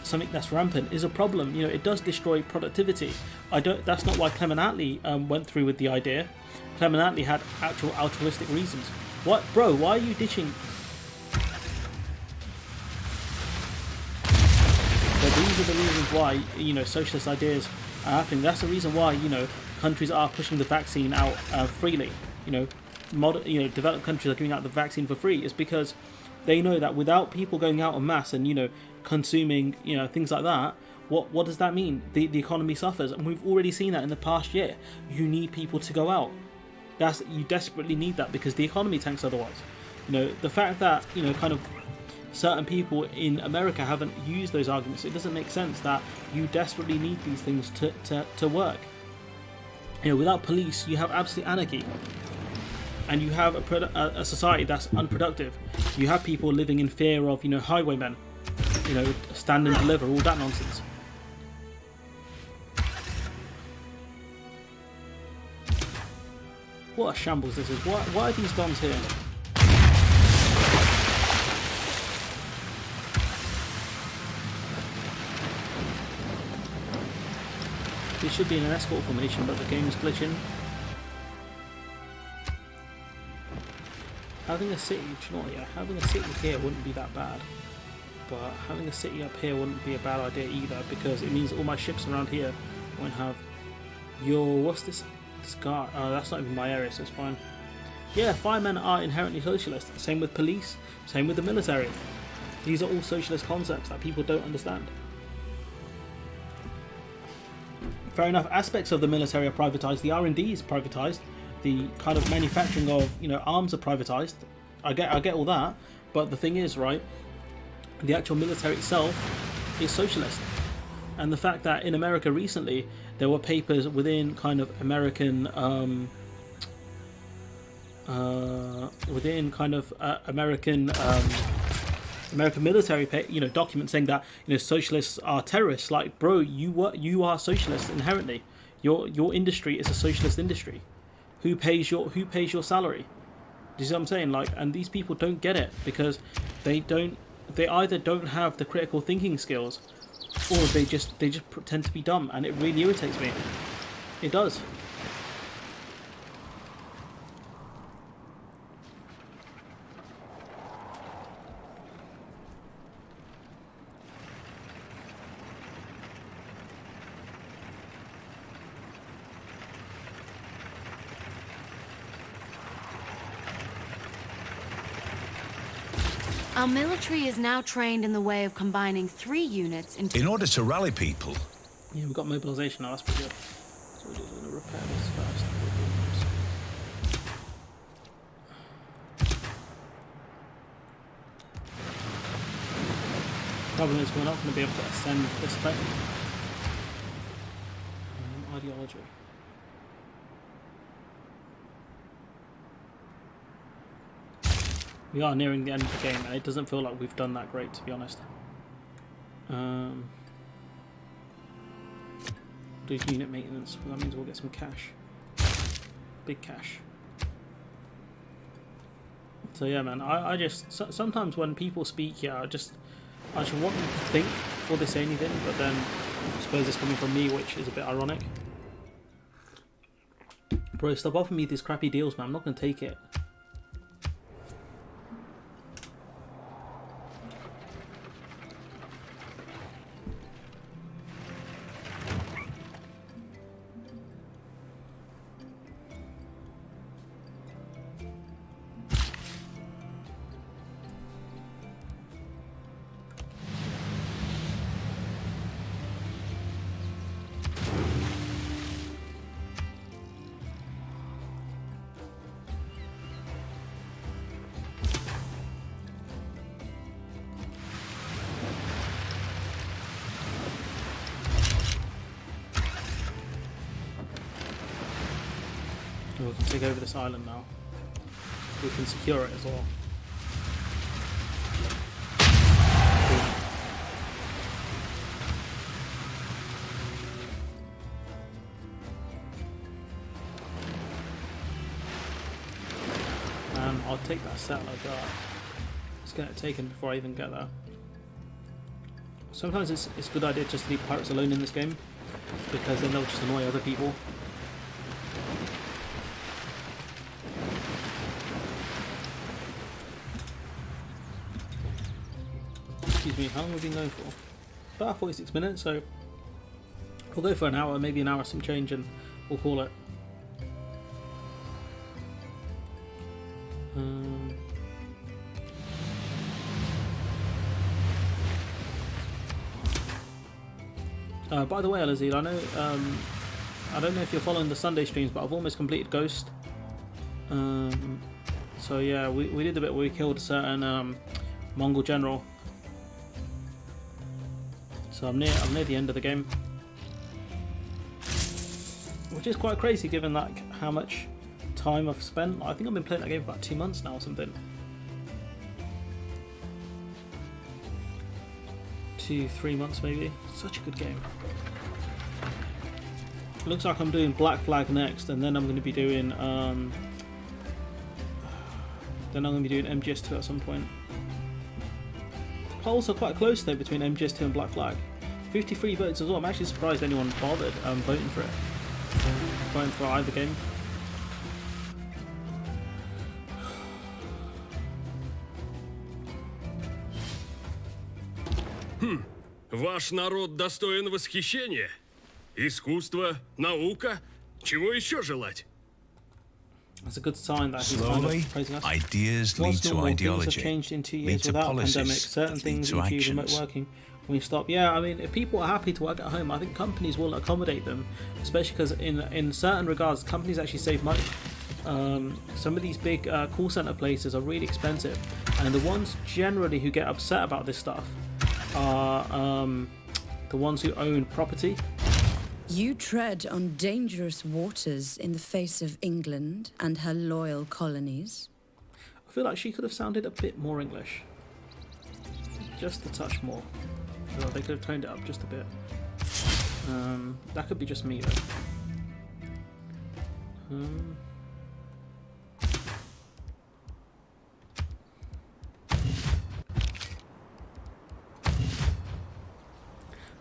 something that's rampant is a problem. You know, it does destroy productivity. That's not why Clement Attlee went through with the idea. Clement Attlee had actual altruistic reasons. What, bro? Why are you ditching? So these are the reasons why, you know, socialist ideas are happening. That's the reason why, you know, countries are pushing the vaccine out freely. You know, developed countries are giving out the vaccine for free. Is because they know that without people going out en masse and, you know, consuming, you know, things like that, what does that mean? The economy suffers, and we've already seen that in the past year. You need people to go out. You desperately need that, because the economy tanks otherwise. You know, the fact that, you know, kind of certain people in America haven't used those arguments, it doesn't make sense that you desperately need these things to work. You know, without police, you have absolute anarchy. And you have a society that's unproductive. You have people living in fear of, you know, highwaymen, you know, stand and deliver, all that nonsense. What a shambles this is. Why are these dons here? This should be in an escort formation, but the game is glitching. Having a city, do you know what, yeah, having a city here wouldn't be that bad. But having a city up here wouldn't be a bad idea either, because it means all my ships around here won't have what's this guy? Oh, that's not even my area, so it's fine. Yeah, firemen are inherently socialist. Same with police, same with the military. These are all socialist concepts that people don't understand. Fair enough, aspects of the military are privatized, the R&D is privatized. The kind of manufacturing of, you know, arms are privatized. I get all that, but the thing is, right, the actual military itself is socialist. And the fact that in America recently there were papers within kind of American American military documents saying that, you know, socialists are terrorists. Like, bro, you are socialist inherently. Your industry is a socialist industry. Who pays your salary? Do you see what I'm saying? Like, and these people don't get it, because they either don't have the critical thinking skills, or they just pretend to be dumb, and it really irritates me. It does. Our military is now trained in the way of combining 3 units into... In order to rally people... Yeah, we've got mobilisation now, that's pretty good. So we're just going to repair this first. Problem is, we're not going to be able to ascend this way. Ideology. We are nearing the end of the game, and it doesn't feel like we've done that great, to be honest. Do unit maintenance. Well, that means we'll get some cash. Big cash. So yeah, man, I just... sometimes when people speak here, I should want them to think before they say anything, but then I suppose it's coming from me, which is a bit ironic. Bro, stop offering me these crappy deals, man. I'm not going to take it. We can take over this island now. We can secure it as well. And I'll take that set like that. Let's get it taken before I even get there. Sometimes it's a good idea just to leave pirates alone in this game, because then they'll just annoy other people. Excuse me, how long have we been going for? About 46 minutes, so we'll go for an hour, maybe an hour some change, and we'll call it. By the way, Alazid, I know I don't know if you're following the Sunday streams, but I've almost completed Ghost. So yeah, we did the bit where we killed a certain Mongol general. So I'm near the end of the game, which is quite crazy given like how much time I've spent. I think I've been playing that game for about 2 months now or something. 2-3 months maybe. Such a good game. Looks like I'm doing Black Flag next, and then I'm going to be doing MGS2 at some point. Polls are quite close though between MGS2 and Black Flag. 53 votes as well. I'm actually surprised anyone bothered voting for it. Voting for either game. Ваш народ достоин восхищения. Искусство, наука. Чего еще желать? That's a good sign that he's Slowly, kind of praising us. ideas lead Once to normal, things have ideology, changed in 2 lead years to without a policies, pandemic. Certain lead things to into remote actions. working when we stop. Yeah, I mean, if people are happy to work at home, I think companies will accommodate them, especially because in certain regards, companies actually save money. Some of these big call center places are really expensive, and the ones generally who get upset about this stuff are the ones who own property. You tread on dangerous waters in the face of England and her loyal colonies. I feel like she could have sounded a bit more English, just a touch more. Well, they could have toned it up just a bit. That could be just me though.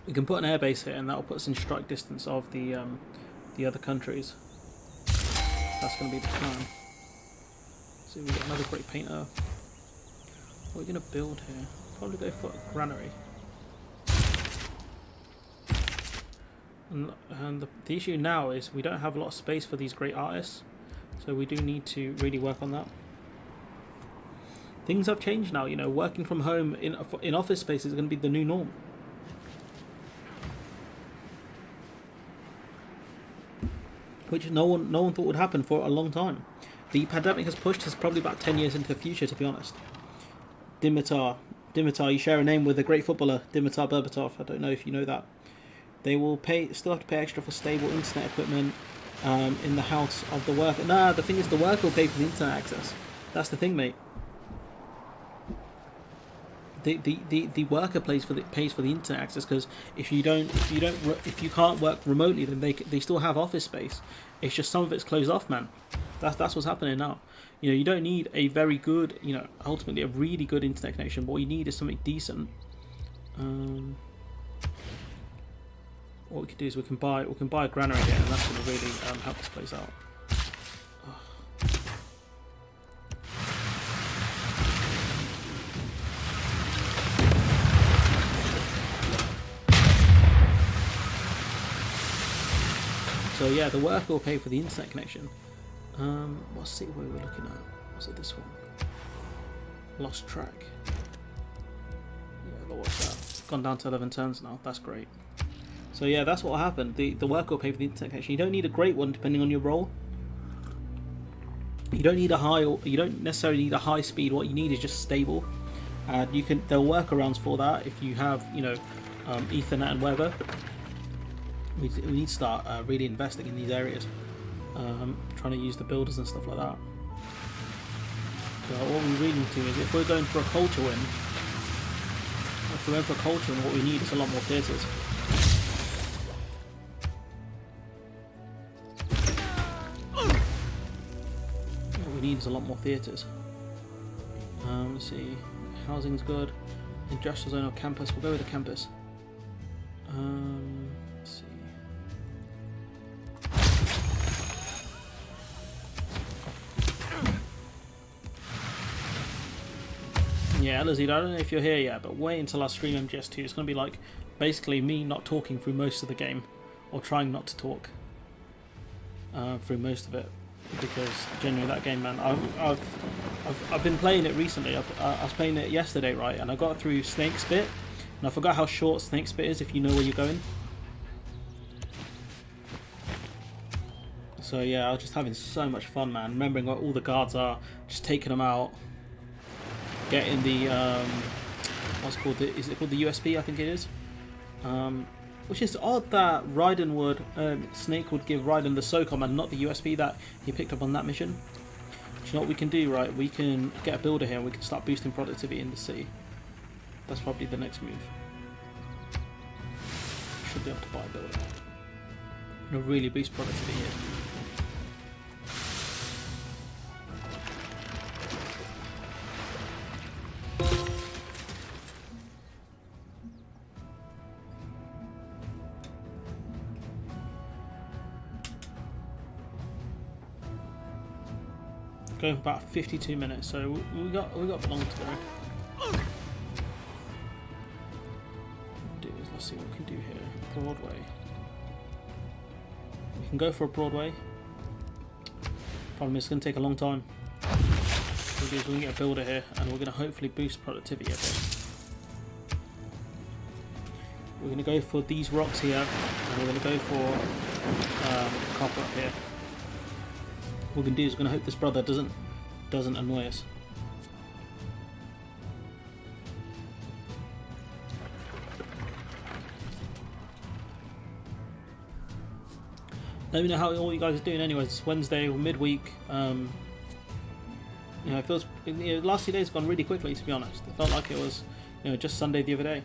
We can put an airbase here, and that will put us in strike distance of the other countries. That's going to be the plan. So we get another great painter. What are we going to build here? Probably go for a granary. And the issue now is we don't have a lot of space for these great artists, so we do need to really work on that. Things have changed now. You know, working from home in office space is going to be the new norm. Which no one thought would happen for a long time. The pandemic has pushed us probably about 10 years into the future, to be honest. Dimitar, you share a name with a great footballer, Dimitar Berbatov. I don't know if you know that. They will still have to pay extra for stable internet equipment in the house of the worker. Nah, the thing is, the worker will pay for the internet access. That's the thing, mate. The worker pays for the internet access, because if you can't work remotely, then they still have office space. It's just some of it's closed off, man. That's what's happening now. You know, you don't need a very good, ultimately a really good internet connection. What you need is something decent. What we can do is we can buy a granary here, and that's going to really help this place out. So yeah, the worker will pay for the internet connection. What city were we looking at? Was it this one? Lost track. Yeah, what's that? Gone down to 11 turns now. That's great. So yeah, that's what will happen. The worker will pay for the internet connection. You don't need a great one, depending on your role. You don't need a high, or you don't necessarily need a high speed. What you need is just stable. And you can. There are workarounds for that if you have, Ethernet and whatever. We need to start really investing in these areas, trying to use the builders and stuff like that. But what we really need to do is, if we're going for a culture win, what we need is a lot more theatres. What we need is a lot more theatres. Let's see, housing's good. Industrial zone or campus? We'll go with the campus. Let's see. Yeah, Elazid, I don't know if you're here yet, but wait until I stream MGS2. It's going to be like basically me not talking through most of the game, or trying not to talk through most of it, because genuinely that game, man, I've been playing it recently. I was playing it yesterday, right, and I got through Snake Spit, and I forgot how short Snake Spit is if you know where you're going. So yeah, I was just having so much fun, man, remembering what all the guards are, just taking them out. Getting the what's it called? Is it called the USP? I think it is. Which is odd that Snake would give Raiden the SOCOM and not the USP that he picked up on that mission. Do you know what we can do? Right, we can get a builder here and we can start boosting productivity in the city. That's probably the next move. Should be able to buy a builder. Gonna really boost productivity here. Going about 52 minutes, so we got long to go. Let's see what we can do here. Broadway. We can go for a Broadway. Problem is, it's going to take a long time. What we'll do is we can get a builder here, and we're going to hopefully boost productivity a bit. We're going to go for these rocks here, and we're going to go for copper up here. What we can do is we're going to hope this brother doesn't annoy us. Let me know how all you guys are doing. Anyways, it's Wednesday or midweek. It feels. The last 2 days have gone really quickly. To be honest, it felt like it was, just Sunday the other day.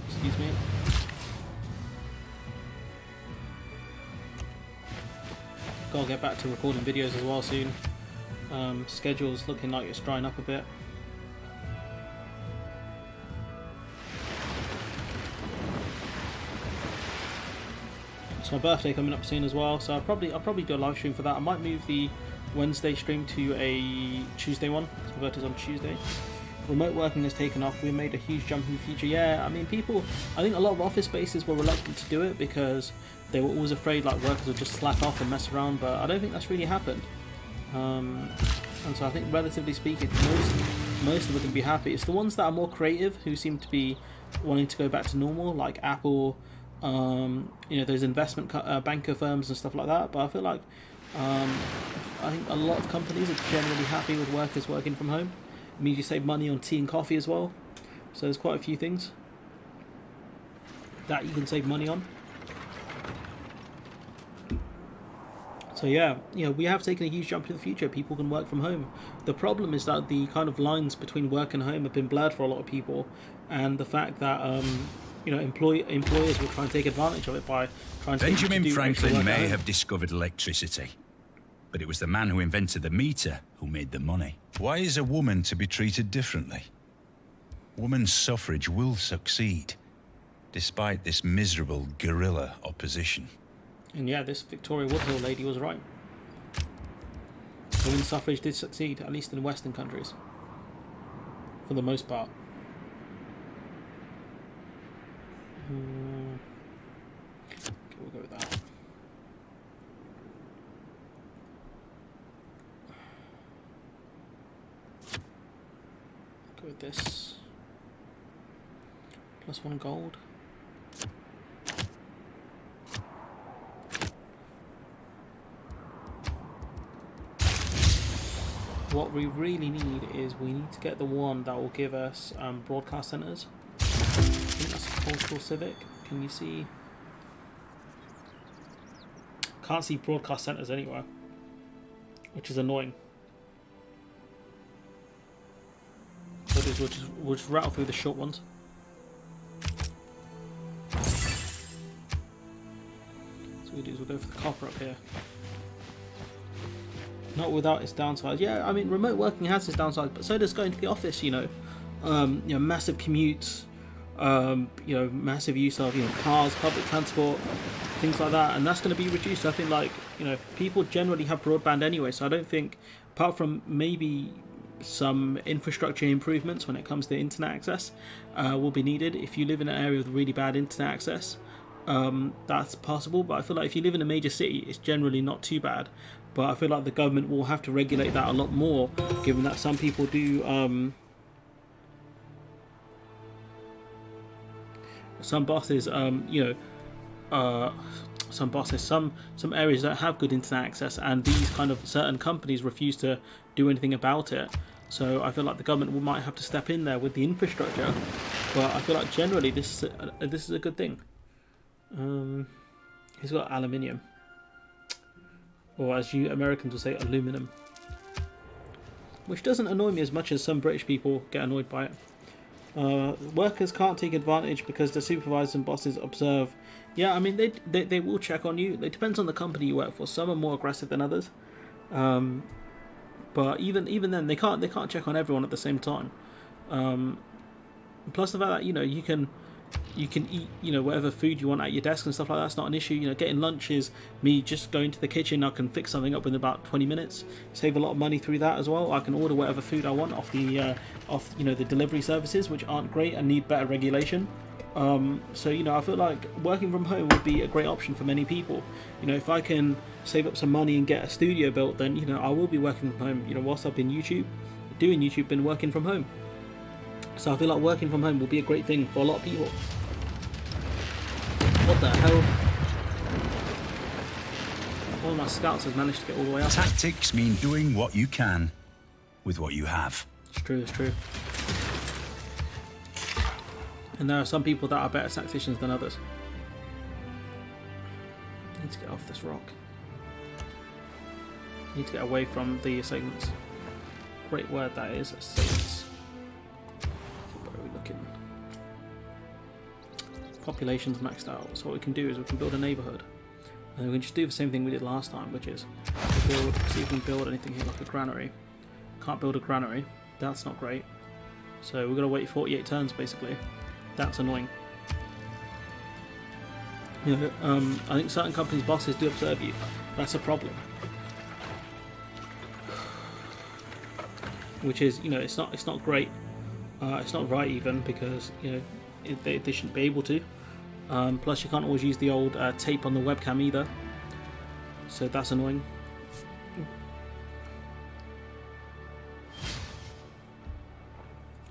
Excuse me. Gotta get back to recording videos as well soon. Schedule's looking like it's drying up a bit. It's my birthday coming up soon as well, so I'll probably do a live stream for that. I might move the Wednesday stream to a Tuesday one. So my birthday's on Tuesday. Remote working has taken off. We made a huge jump in the future. Yeah, I mean, I think a lot of office spaces were reluctant to do it because they were always afraid like workers would just slack off and mess around, but I don't think that's really happened. And so I think, relatively speaking, most of them can be happy. It's the ones that are more creative who seem to be wanting to go back to normal, like Apple, those investment banker firms and stuff like that. But I feel like I think a lot of companies are generally happy with workers working from home. It means you save money on tea and coffee as well. So there's quite a few things that you can save money on. So yeah, we have taken a huge jump to the future. People can work from home. The problem is that the kind of lines between work and home have been blurred for a lot of people, and the fact that employers will try and take advantage of it by trying to. Benjamin Franklin may have discovered electricity, but it was the man who invented the meter who made the money. Why is a woman to be treated differently? Women's suffrage will succeed, despite this miserable guerrilla opposition. And yeah, this Victoria Woodhull lady was right. Women's suffrage did succeed, at least in Western countries. For the most part. Okay, we'll go with that. Go with this. +1 gold. What we really need is we need to get the one that will give us broadcast centres. I think that's a cultural civic. Can you see? Can't see broadcast centres anywhere, which is annoying. So we'll just rattle through the short ones. So we do is we'll go for the copper up here. Not without its downsides. Yeah, I mean, remote working has its downsides, but so does going to the office. Massive commutes, massive use of cars, public transport, things like that, and that's going to be reduced. I think people generally have broadband anyway, so I don't think, apart from maybe some infrastructure improvements when it comes to internet access, will be needed. If you live in an area with really bad internet access, that's possible. But I feel like if you live in a major city, it's generally not too bad. But I feel like the government will have to regulate that a lot more, given that some people do. Some bosses, some areas don't have good internet access, and these kind of certain companies refuse to do anything about it. So I feel like the government might have to step in there with the infrastructure. But I feel like generally this is a good thing. He's got aluminium. Or as you Americans will say, aluminum. Which doesn't annoy me as much as some British people get annoyed by it. Workers can't take advantage because the supervisors and bosses observe. Yeah, I mean, they will check on you. It depends on the company you work for. Some are more aggressive than others. But even then, they can't check on everyone at the same time. Plus the fact that, you can eat, whatever food you want at your desk and stuff like that. That's not an issue. Getting lunch is me just going to the kitchen. I can fix something up in about 20 minutes. Save a lot of money through that as well. I can order whatever food I want off the the delivery services, which aren't great and need better regulation. So I feel like working from home would be a great option for many people. If I can save up some money and get a studio built, then I will be working from home. Whilst I've been doing YouTube, been working from home. So I feel like working from home will be a great thing for a lot of people. What the hell? One of my scouts has managed to get all the way up. Tactics mean doing what you can with what you have. It's true, it's true. And there are some people that are better tacticians than others. I need to get off this rock. I need to get away from the assailants. Great word that is, assailants. Where are we looking? Population's maxed out, so what we can do is we can build a neighbourhood. And then we can just do the same thing we did last time, which is see if we can build anything here, like a granary. Can't build a granary. That's not great. So we're going to wait 48 turns, basically. That's annoying. I think certain companies' bosses do observe you. That's a problem. Which is, it's not great. It's not right even, because they shouldn't be able to. Plus, you can't always use the old tape on the webcam either. So that's annoying.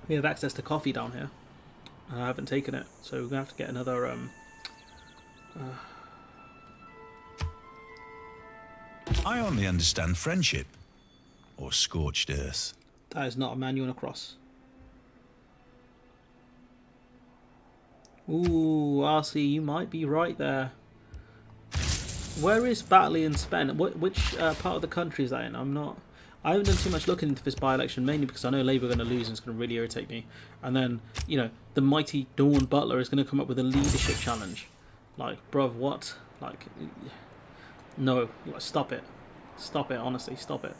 We have access to coffee down here. I haven't taken it, so we're going to have to get another... I only understand friendship, or scorched earth. That is not a manual across. Ooh, RC, you might be right there. Where is Batley and Spen? Which part of the country is that in? I haven't done too much looking into this by-election, mainly because I know Labour are going to lose and it's going to really irritate me. And then, the mighty Dawn Butler is going to come up with a leadership challenge. Like, bruv, what? Like, no, stop it. Stop it, honestly, stop it.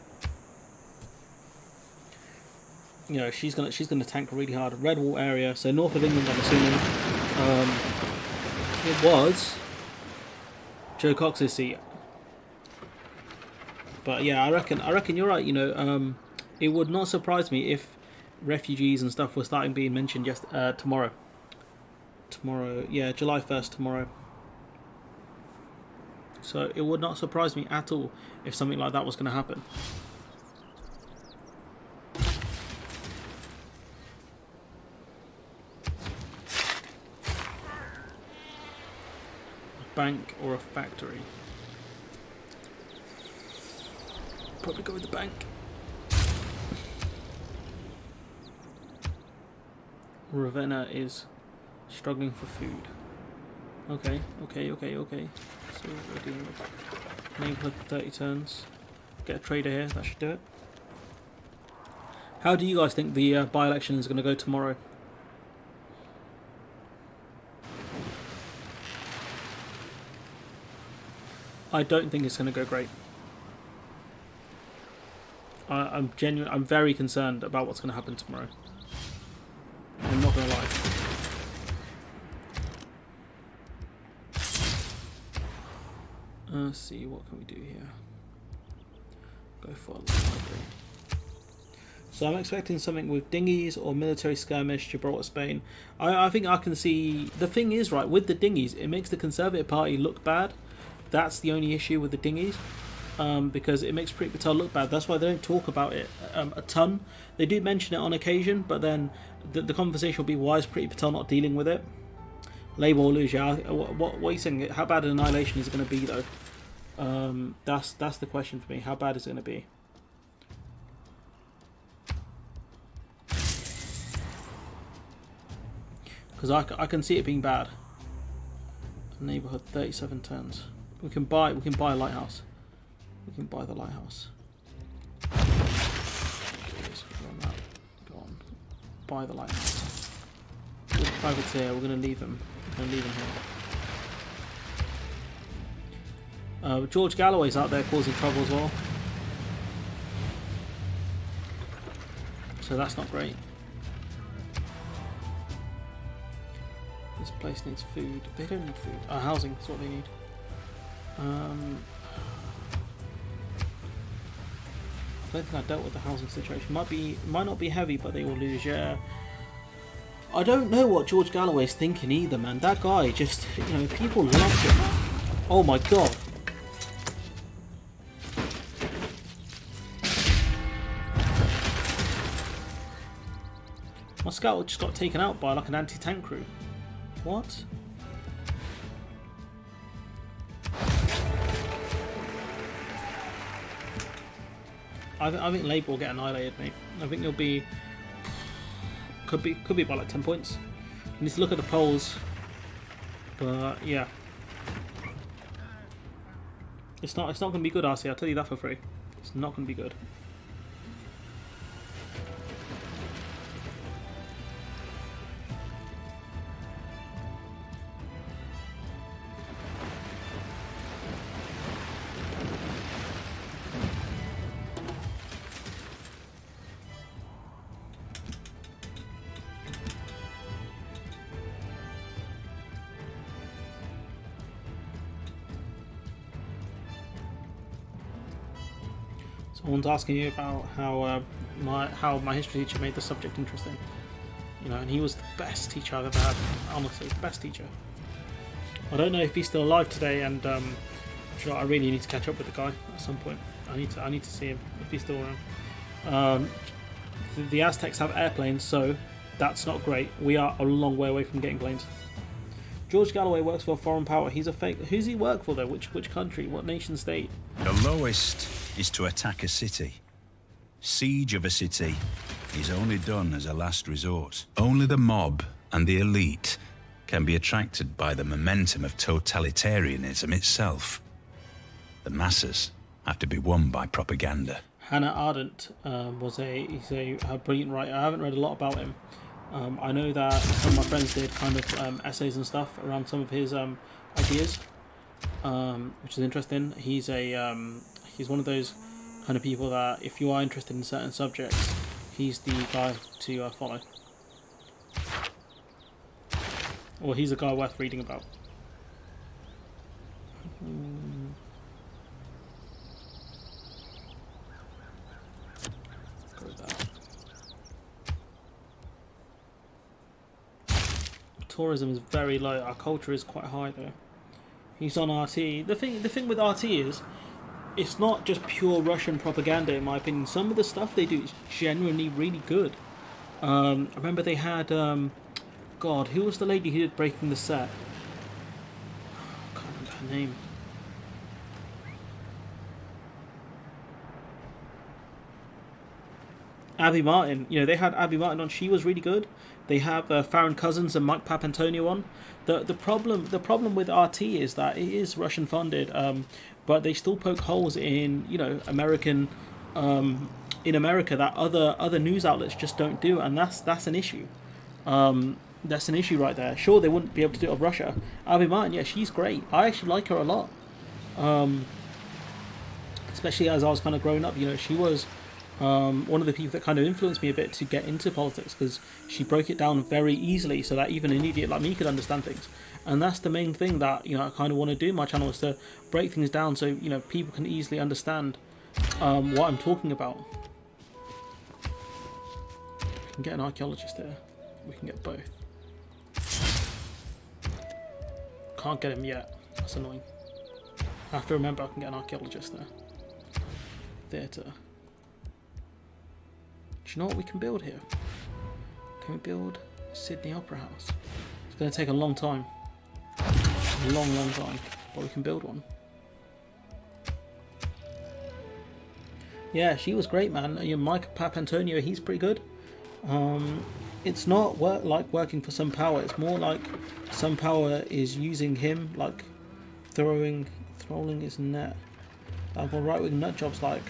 you know, she's gonna tank really hard. Red Wall area, so north of England, I'm assuming. It was Joe Cox's seat, but yeah, I reckon you're right. You know, it would not surprise me if refugees and stuff were starting being mentioned just tomorrow. Tomorrow, yeah, July 1st, tomorrow. So it would not surprise me at all if something like that was going to happen. A bank or a factory? Probably go with the bank. Ravenna is struggling for food. Okay. So we're dealing with neighborhood 30 turns. Get a trader here, that should do it. How do you guys think the by-election is going to go tomorrow? I don't think it's going to go great. I'm very concerned about what's going to happen tomorrow. I'm not going to lie. Let's see, what can we do here? Go for a library. So I'm expecting something with dinghies or military skirmish, Gibraltar, Spain. I think I can see... The thing is, right, with the dinghies, it makes the Conservative Party look bad. That's the only issue with the dinghies. Because it makes Priti Patel look bad. That's why they don't talk about it a ton. They do mention it on occasion, but then the conversation will be, why is Priti Patel not dealing with it? Labour will lose, yeah. What are you saying? How bad an annihilation is it going to be, though? That's the question for me. How bad is it going to be? Because I can see it being bad. Neighbourhood 37 turns. We can buy a lighthouse. We can buy the lighthouse. Go on. Buy the lighthouse. Privateer, we're going to leave him. We're going to leave him here. George Galloway's out there causing trouble as well. So that's not great. This place needs food. They don't need food. Housing is what they need. I don't think I dealt with the housing situation. Might not be heavy, but they will lose. Yeah. I don't know what George Galloway's thinking either, man. That guy just, you know, people love him. Oh my god. My scout just got taken out by like an anti-tank crew. What? I think Labour will get annihilated, mate. I think it'll be could be by like 10 points. You need to look at the polls, but yeah, it's not going to be good, RC. I'll tell you that for free. It's not going to be good. Someone's asking you about how my history teacher made the subject interesting. You know, and he was the best teacher I've ever had. Honestly, best teacher. I don't know if he's still alive today, and sure, I really need to catch up with the guy at some point. I need to see him if he's still around. The Aztecs have airplanes, so that's not great. We are a long way away from getting planes. George Galloway works for a foreign power. He's a fake. Who's he work for though? Which country? What nation state? The lowest is to attack a city. Siege of a city is only done as a last resort. Only the mob and the elite can be attracted by the momentum of totalitarianism itself. The masses have to be won by propaganda. Hannah Ardent he's a brilliant writer. I haven't read a lot about him. I know that some of my friends did kind of essays and stuff around some of his ideas, which is interesting. He's one of those kind of people that if you are interested in certain subjects, he's the guy to follow. Or he's a guy worth reading about. Go with that. Tourism is very low. Our culture is quite high though. He's on RT. The thing with RT is, it's not just pure Russian propaganda in my opinion. Some of the stuff they do is genuinely really good. I remember they had, God, who was the lady who did Breaking the Set? I can't remember her name. Abby Martin. You know, they had Abby Martin on. She was really good. They have Farron Cousins and Mike Papantonio on. The problem with RT is that it is Russian funded, but they still poke holes in, you know, American in America that other news outlets just don't do, and that's an issue. That's an issue right there. Sure, they wouldn't be able to do it of Russia. Abby Martin, yeah, she's great. I actually like her a lot. Especially as I was kind of growing up, you know, she was one of the people that kind of influenced me a bit to get into politics, because she broke it down very easily so that even an idiot like me could understand things. And that's the main thing that, you know, I kind of want to do in my channel, is to break things down so, you know, people can easily understand what I'm talking about. We can get an archaeologist there. We can get both. Can't get him yet. That's annoying. I have to remember I can get an archaeologist there. Theatre. Do you know what we can build here? Can we build Sydney Opera House? It's going to take a long time. A long time. But we can build one. Yeah, she was great, man. You know, Mike Papantonio, he's pretty good. It's not like working for Some Power. It's more like Some Power is using him, like throwing his net. Like what right-wing nut jobs like.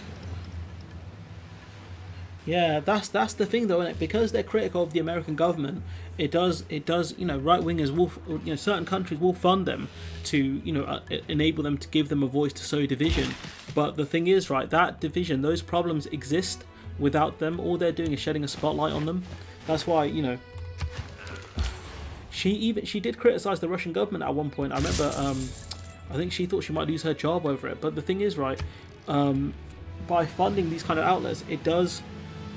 Yeah, that's the thing though, isn't it? Because they're critical of the American government, it does, you know, right-wingers will, you know, certain countries will fund them to, you know, enable them to give them a voice to sow division. But the thing is, right, that division, those problems exist without them. All they're doing is shedding a spotlight on them. That's why, you know, she did criticize the Russian government at one point. I remember, I think she thought she might lose her job over it. But the thing is, right, by funding these kind of outlets, it does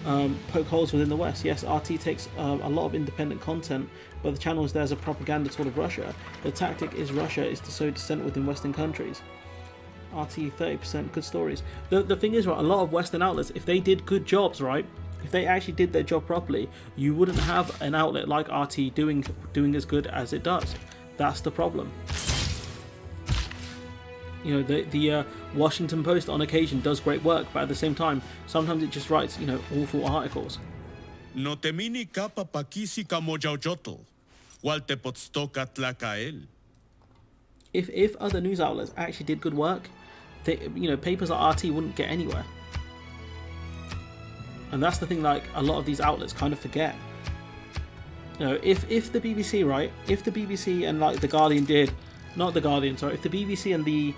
poke holes within the West. Yes, RT takes a lot of independent content, but the channel is there as a propaganda tool of Russia. The tactic is Russia is to sow dissent within Western countries. RT 30% good stories. The thing is, right, a lot of Western outlets, if they did good jobs, right, if they actually did their job properly, you wouldn't have an outlet like RT doing as good as it does. That's the problem. You know, the Washington Post on occasion does great work, but at the same time, sometimes it just writes, you know, awful articles. No temini kapa pakisi kamojaujotl, walte potstoka tlakael. If other news outlets actually did good work, you know, papers like RT wouldn't get anywhere. And that's the thing, like, a lot of these outlets kind of forget. You know, if the BBC, right, if the BBC and, like, the Guardian did, not the Guardian, sorry, if the BBC and the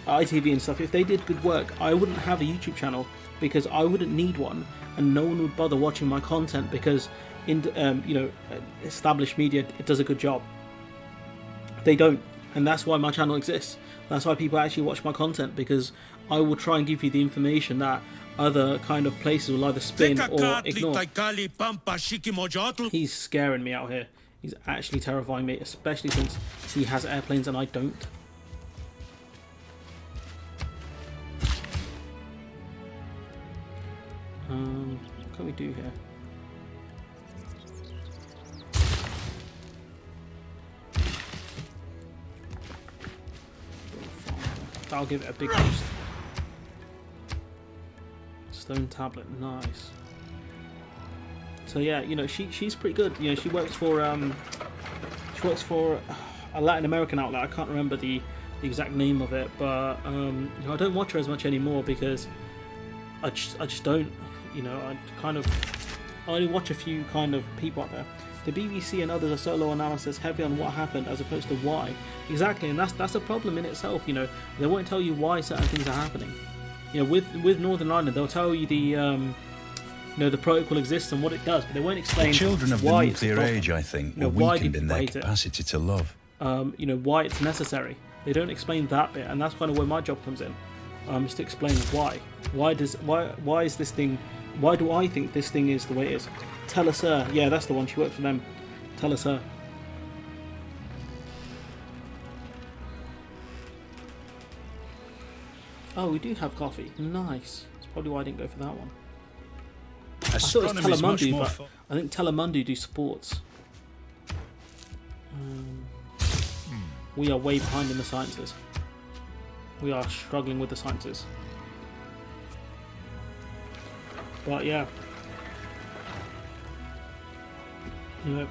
ITV and stuff, if they did good work, I wouldn't have a YouTube channel, because I wouldn't need one, and no one would bother watching my content, because in you know, established media, it does a good job. They don't, and that's why my channel exists. That's why people actually watch my content, because I will try and give you the information that other kind of places will either spin or ignore. He's scaring me out here. He's actually terrifying me, especially since he has airplanes and I don't. What can we do here? That'll give it a big boost. Stone tablet, nice. So yeah, you know, she's pretty good. You know, she works for a Latin American outlet. I can't remember the exact name of it, but you know, I don't watch her as much anymore because I just don't. You know, I only watch a few kind of people out there. The BBC and others are solo analysis heavy on what happened as opposed to why. Exactly, and that's a problem in itself. You know, they won't tell you why certain things are happening. You know, with Northern Ireland, they'll tell you the you know, the protocol exists and what it does, but they won't explain Children of the why nuclear it's age, I think, You know, were why do weakened in people their hate it? capacity to love. You know, why it's necessary. They don't explain that bit, and that's kind of where my job comes in, is to explain why. Why is this thing? Why do I think this thing is the way it is? Tell us her. Yeah, that's the one. She worked for them. Tell us her. Oh, we do have coffee. Nice. That's probably why I didn't go for that one. I thought it was Telemundo, but I think Telemundo do sports. We are way behind in the sciences. We are struggling with the sciences. But yeah. Yep.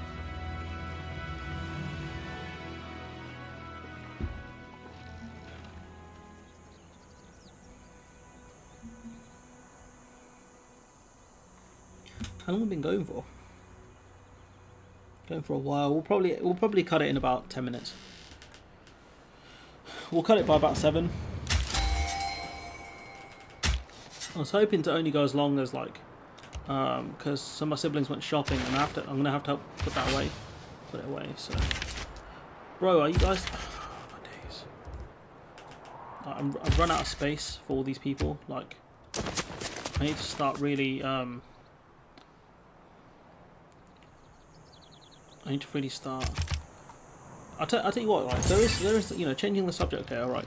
How long have we been going for? Going for a while. We'll probably cut it in about 10 minutes. We'll cut it by about 7. I was hoping to only go as long as like, because some of my siblings went shopping and I'm gonna have to help put that away, put it away. So, bro, are you guys? Oh, my days. I've run out of space for all these people. Like, I need to start really. I need to really start. I'll tell you what. Right, there is, you know, changing the subject here. Right.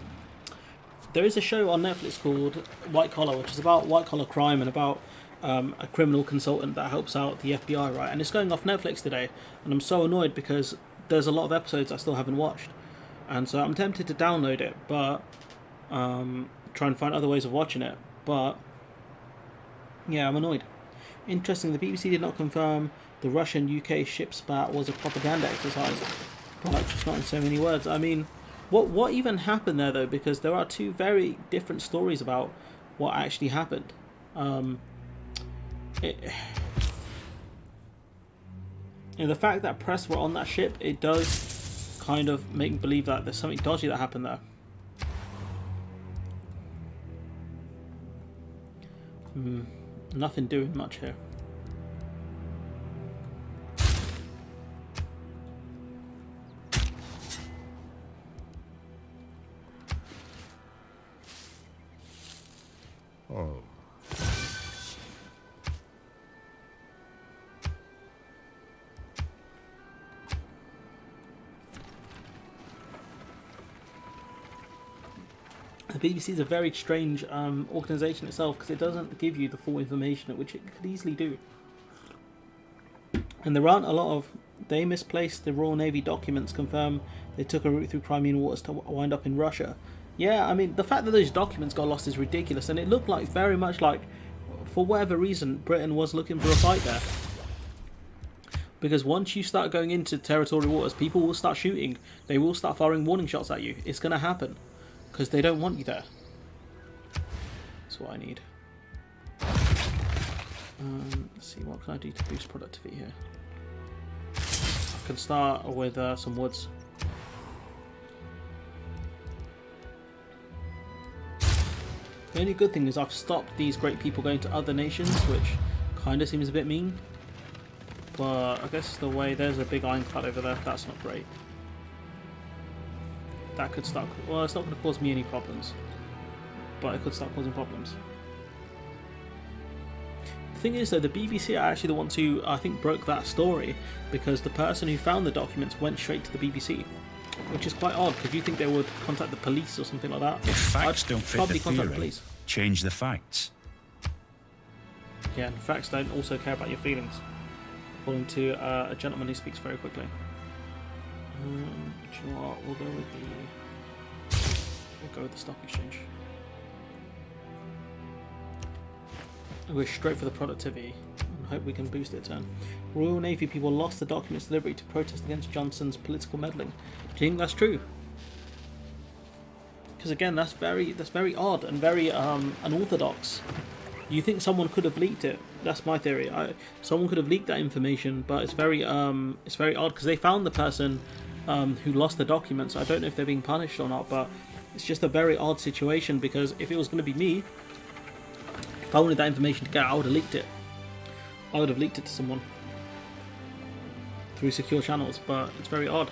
There is a show on Netflix called White Collar, which is about white collar crime and about a criminal consultant that helps out the FBI, right? And it's going off Netflix today, and I'm so annoyed because there's a lot of episodes I still haven't watched, and so I'm tempted to download it, but try and find other ways of watching it. But yeah, I'm annoyed. Interesting, the BBC did not confirm the Russian-UK ship spat was a propaganda exercise, but it's not in so many words. I mean, what even happened there though? Because there are two very different stories about what actually happened. And the fact that press were on that ship, it does kind of make me believe that there's something dodgy that happened there. Nothing doing much here. Oh. The BBC is a very strange organisation itself because it doesn't give you the full information, which it could easily do. And there aren't a lot of... They misplaced the Royal Navy documents, confirm they took a route through Crimean waters to wind up in Russia. Yeah, I mean, the fact that those documents got lost is ridiculous, and it looked like very much like, for whatever reason, Britain was looking for a fight there. Because once you start going into territorial waters, people will start shooting. They will start firing warning shots at you. It's going to happen. Because they don't want you there. That's what I need. Let's see, what can I do to boost productivity here? I can start with some woods. The only good thing is I've stopped these great people going to other nations, which kind of seems a bit mean. But I guess the way, there's a big ironclad over there, that's not great. That could start, well, it's not going to cause me any problems, but it could start causing problems. The thing is though, the BBC are actually the ones who, I think, broke that story, because the person who found the documents went straight to the BBC, which is quite odd, because you think they would contact the police or something like that. If facts don't fit the contact the theory, police. change the facts. Yeah, and facts don't also care about your feelings, according to a gentleman who speaks very quickly. Do you know what? We'll go with the stock exchange. We'll go straight for the productivity and hope we can boost it turn. Royal Navy people lost the documents delivery to protest against Johnson's political meddling. Do you think that's true? Because again, that's very odd and very unorthodox. You think someone could have leaked it? That's my theory. Someone could have leaked that information, but it's very odd because they found the person who lost the documents. I don't know if they're being punished or not, but it's just a very odd situation, because if it was going to be me, if I wanted that information to get out, I would have leaked it. I would have leaked it to someone through secure channels, but it's very odd.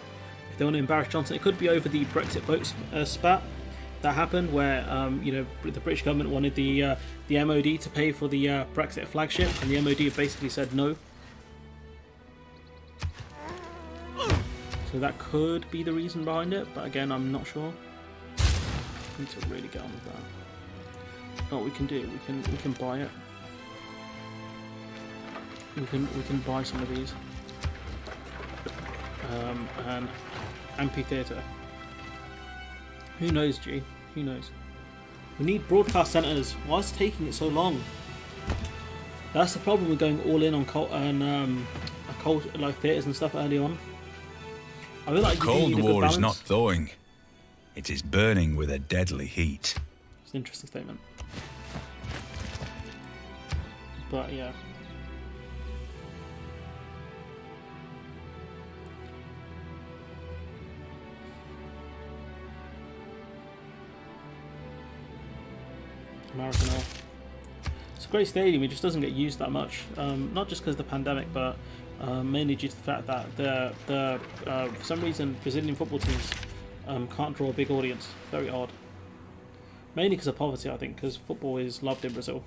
If they want to embarrass Johnson, it could be over the Brexit boat spat that happened, where you know, the British government wanted the MOD to pay for the Brexit flagship, and the MOD basically said no. So that could be the reason behind it, but again, I'm not sure. Need to really get on with that. What we can do, we can buy it. We can buy some of these. An amphitheatre. Who knows, G? Who knows? We need broadcast centres. Why is it taking it so long? That's the problem with going all in on like theatres and stuff early on. I feel like The Cold War is not thawing. It is burning with a deadly heat. It's an interesting statement. But yeah. American Earth. It's a great stadium, it just doesn't get used that much. Not just because of the pandemic, but mainly due to the fact that for some reason Brazilian football teams can't draw a big audience. Very odd. Mainly because of poverty, I think, because football is loved in Brazil.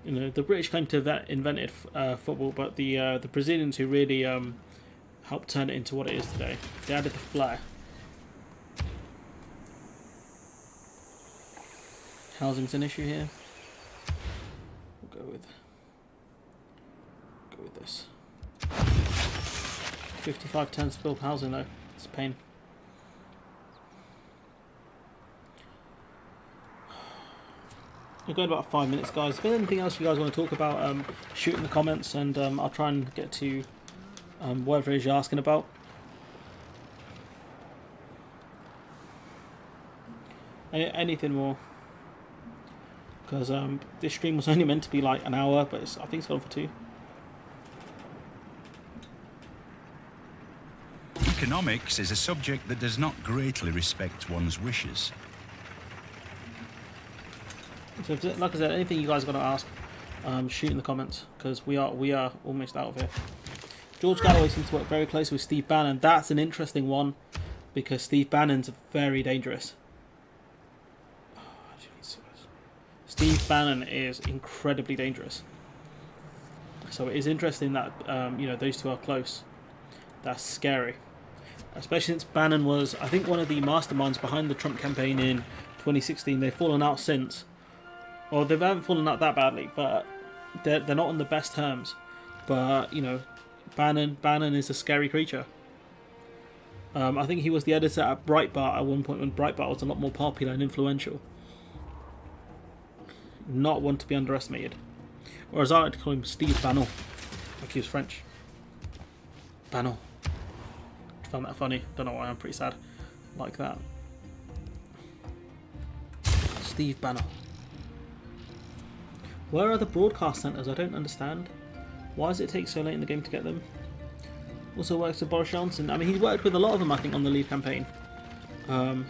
You know, the British claim to have invented football, but the Brazilians who really helped turn it into what it is today, they added the flair. Housing's an issue here. We'll go with this. 55 tons to build housing though. It's a pain. We're going about 5 minutes, guys. If there's anything else you guys want to talk about, shoot in the comments, and I'll try and get to whatever it is you're asking about. Anything more? Because this stream was only meant to be like an hour, but I think it's gone for 2. Economics is a subject that does not greatly respect one's wishes. So, like I said, anything you guys got to ask, shoot in the comments, because we are almost out of here. George Galloway seems to work very closely with Steve Bannon. That's an interesting one, because Steve Bannon's very dangerous. Steve Bannon is incredibly dangerous. So it is interesting that you know, those two are close. That's scary. Especially since Bannon was, I think, one of the masterminds behind the Trump campaign in 2016. They've fallen out since. Or they haven't fallen out that badly, but they're not on the best terms. But, you know, Bannon is a scary creature. I think he was the editor at Breitbart at one point when Breitbart was a lot more popular and influential. Not one to be underestimated. Or as I like to call him, Steve Bannon. Like he was French. Bannon. Found that funny. Don't know why, I'm pretty sad. Like that. Steve Bannon. Where are the broadcast centres? I don't understand. Why does it take so late in the game to get them? Also works with Boris Johnson. I mean, he's worked with a lot of them, I think, on the Leave campaign.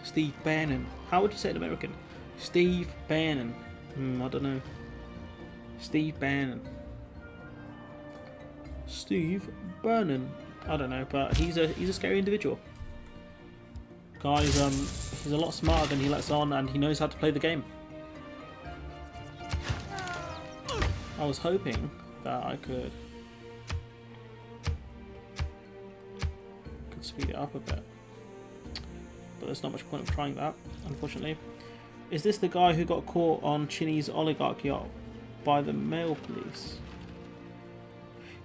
Steve Bannon. How would you say it in American? Steve Bannon. I don't know. Steve Bannon. Steve Bannon. I don't know, but he's a scary individual. Guys, he's a lot smarter than he lets on, and he knows how to play the game. I was hoping that I could speed it up a bit, but there's not much point of trying that, unfortunately. Is this the guy who got caught on Chinese oligarch yacht by the mail police?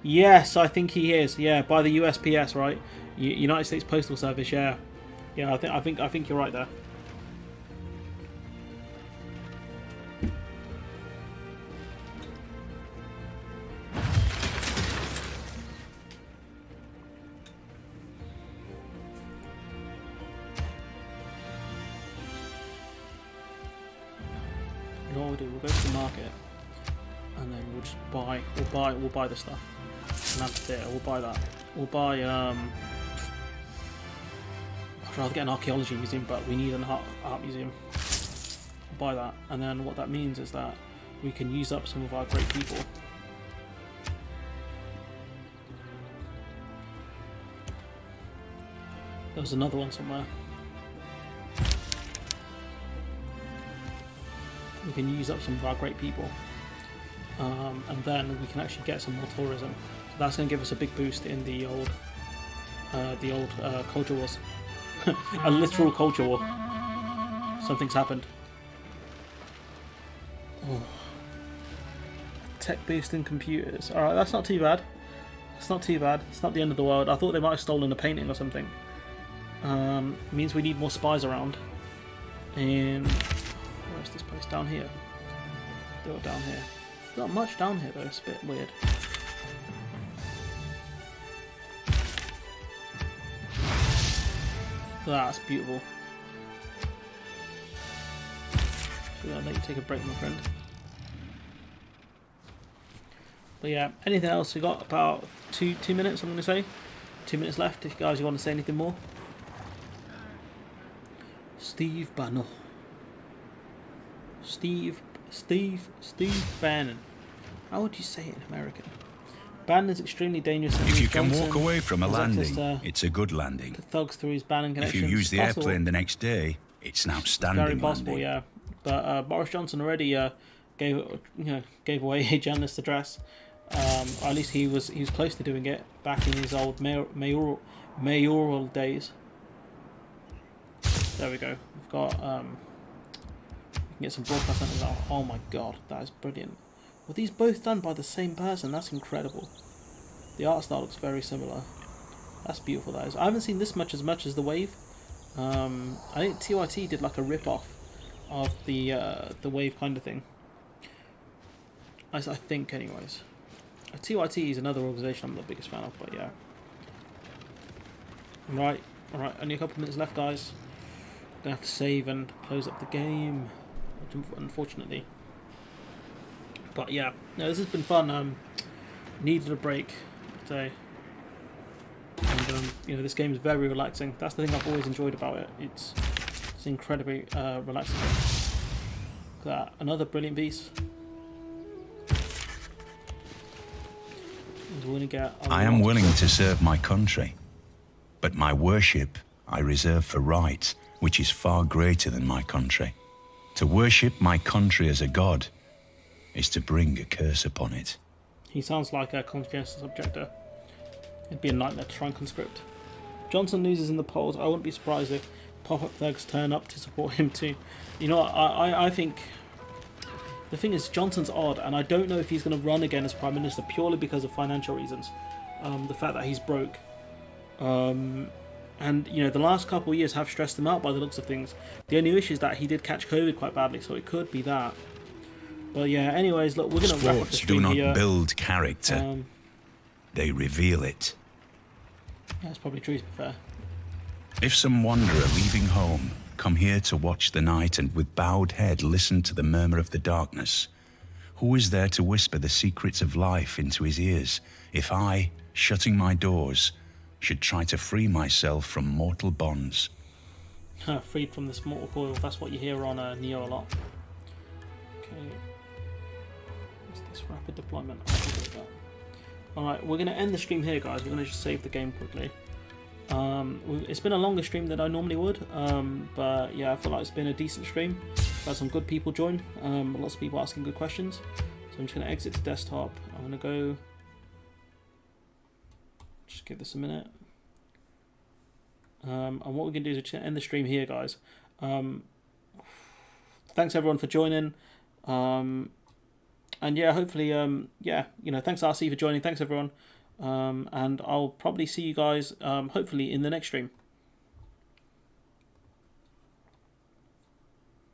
Yes, I think he is. Yeah, by the USPS, right? United States Postal Service. Yeah, yeah. I think you're right there. You know what we'll do? We'll go to the market, and then we'll just buy. We'll buy the stuff. An amphitheatre. We'll buy that. We'll buy. I'd rather get an archaeology museum, but we need an art museum. We'll buy that, and then what that means is that we can use up some of our great people. There was another one somewhere. We can use up some of our great people. And then we can actually get some more tourism. So that's going to give us a big boost in the old culture wars. A literal culture war. Something's happened. Oh. Tech boost in computers. Alright, that's not too bad. It's not too bad. It's not the end of the world. I thought they might have stolen a painting or something. Means we need more spies around. And where's this place? Down here. They're down here. Not much down here though. It's a bit weird. That's beautiful. I'm gonna let you take a break, my friend. But yeah, anything else? We got about two minutes. I'm gonna say 2 minutes left. If you guys want to say anything more. Steve Bannon. Steve Bannon. How would you say it in American? Bannon is extremely dangerous. If you can walk away from a landing, it's a good landing. The thugs through his Bannon If connections. you use the Possible. airplane the next day, it's an outstanding Very possible, landing. yeah. But Boris Johnson already gave away a journalist's address. Or at least he was close to doing it back in his old mayoral days. There we go. We've got we can get some broadcast centers out. Oh my god, that is brilliant. Were these both done by the same person? That's incredible. The art style looks very similar. That's beautiful, that is. I haven't seen this much as the Wave. I think TYT did like a rip-off of the Wave kind of thing. I think, anyways. TYT is another organisation I'm the biggest fan of, but yeah. Right, alright, only a couple of minutes left, guys. Gonna have to save and close up the game, unfortunately. But yeah, no, this has been fun. Needed a break today. And you know, this game is very relaxing. That's the thing I've always enjoyed about it. It's incredibly relaxing. Look at that, another brilliant piece. I am willing to serve my country, but my worship I reserve for right, which is far greater than my country. To worship my country as a god is to bring a curse upon it. He sounds like a conscientious objector. It'd be a nightmare to try and conscript. Johnson loses in the polls. I wouldn't be surprised if pop-up thugs turn up to support him too. You know, I think the thing is, Johnson's odd, and I don't know if he's going to run again as Prime Minister purely because of financial reasons. The fact that he's broke. And, you know, the last couple of years have stressed him out by the looks of things. The only issue is that he did catch COVID quite badly, so it could be that. But yeah, anyways, look, we're going to wrap up the Sports stream do not here. build character. They reveal it. Yeah, that's probably true, to be fair. If some wanderer leaving home come here to watch the night and with bowed head listen to the murmur of the darkness, who is there to whisper the secrets of life into his ears if I, shutting my doors, should try to free myself from mortal bonds? Freed from this mortal coil. That's what you hear on Neo a lot. Okay. What's this rapid deployment? Alright, we're going to end the stream here, guys. We're going to just save the game quickly. It's been a longer stream than I normally would, but yeah, I feel like it's been a decent stream. We've had some good people join, lots of people asking good questions. So I'm just going to exit to desktop. I'm going to go... Just give this a minute. And what we're going to do is we're just going to end the stream here, guys. Thanks everyone for joining. And yeah, hopefully, yeah, you know, thanks RC for joining. Thanks everyone. And I'll probably see you guys, hopefully in the next stream.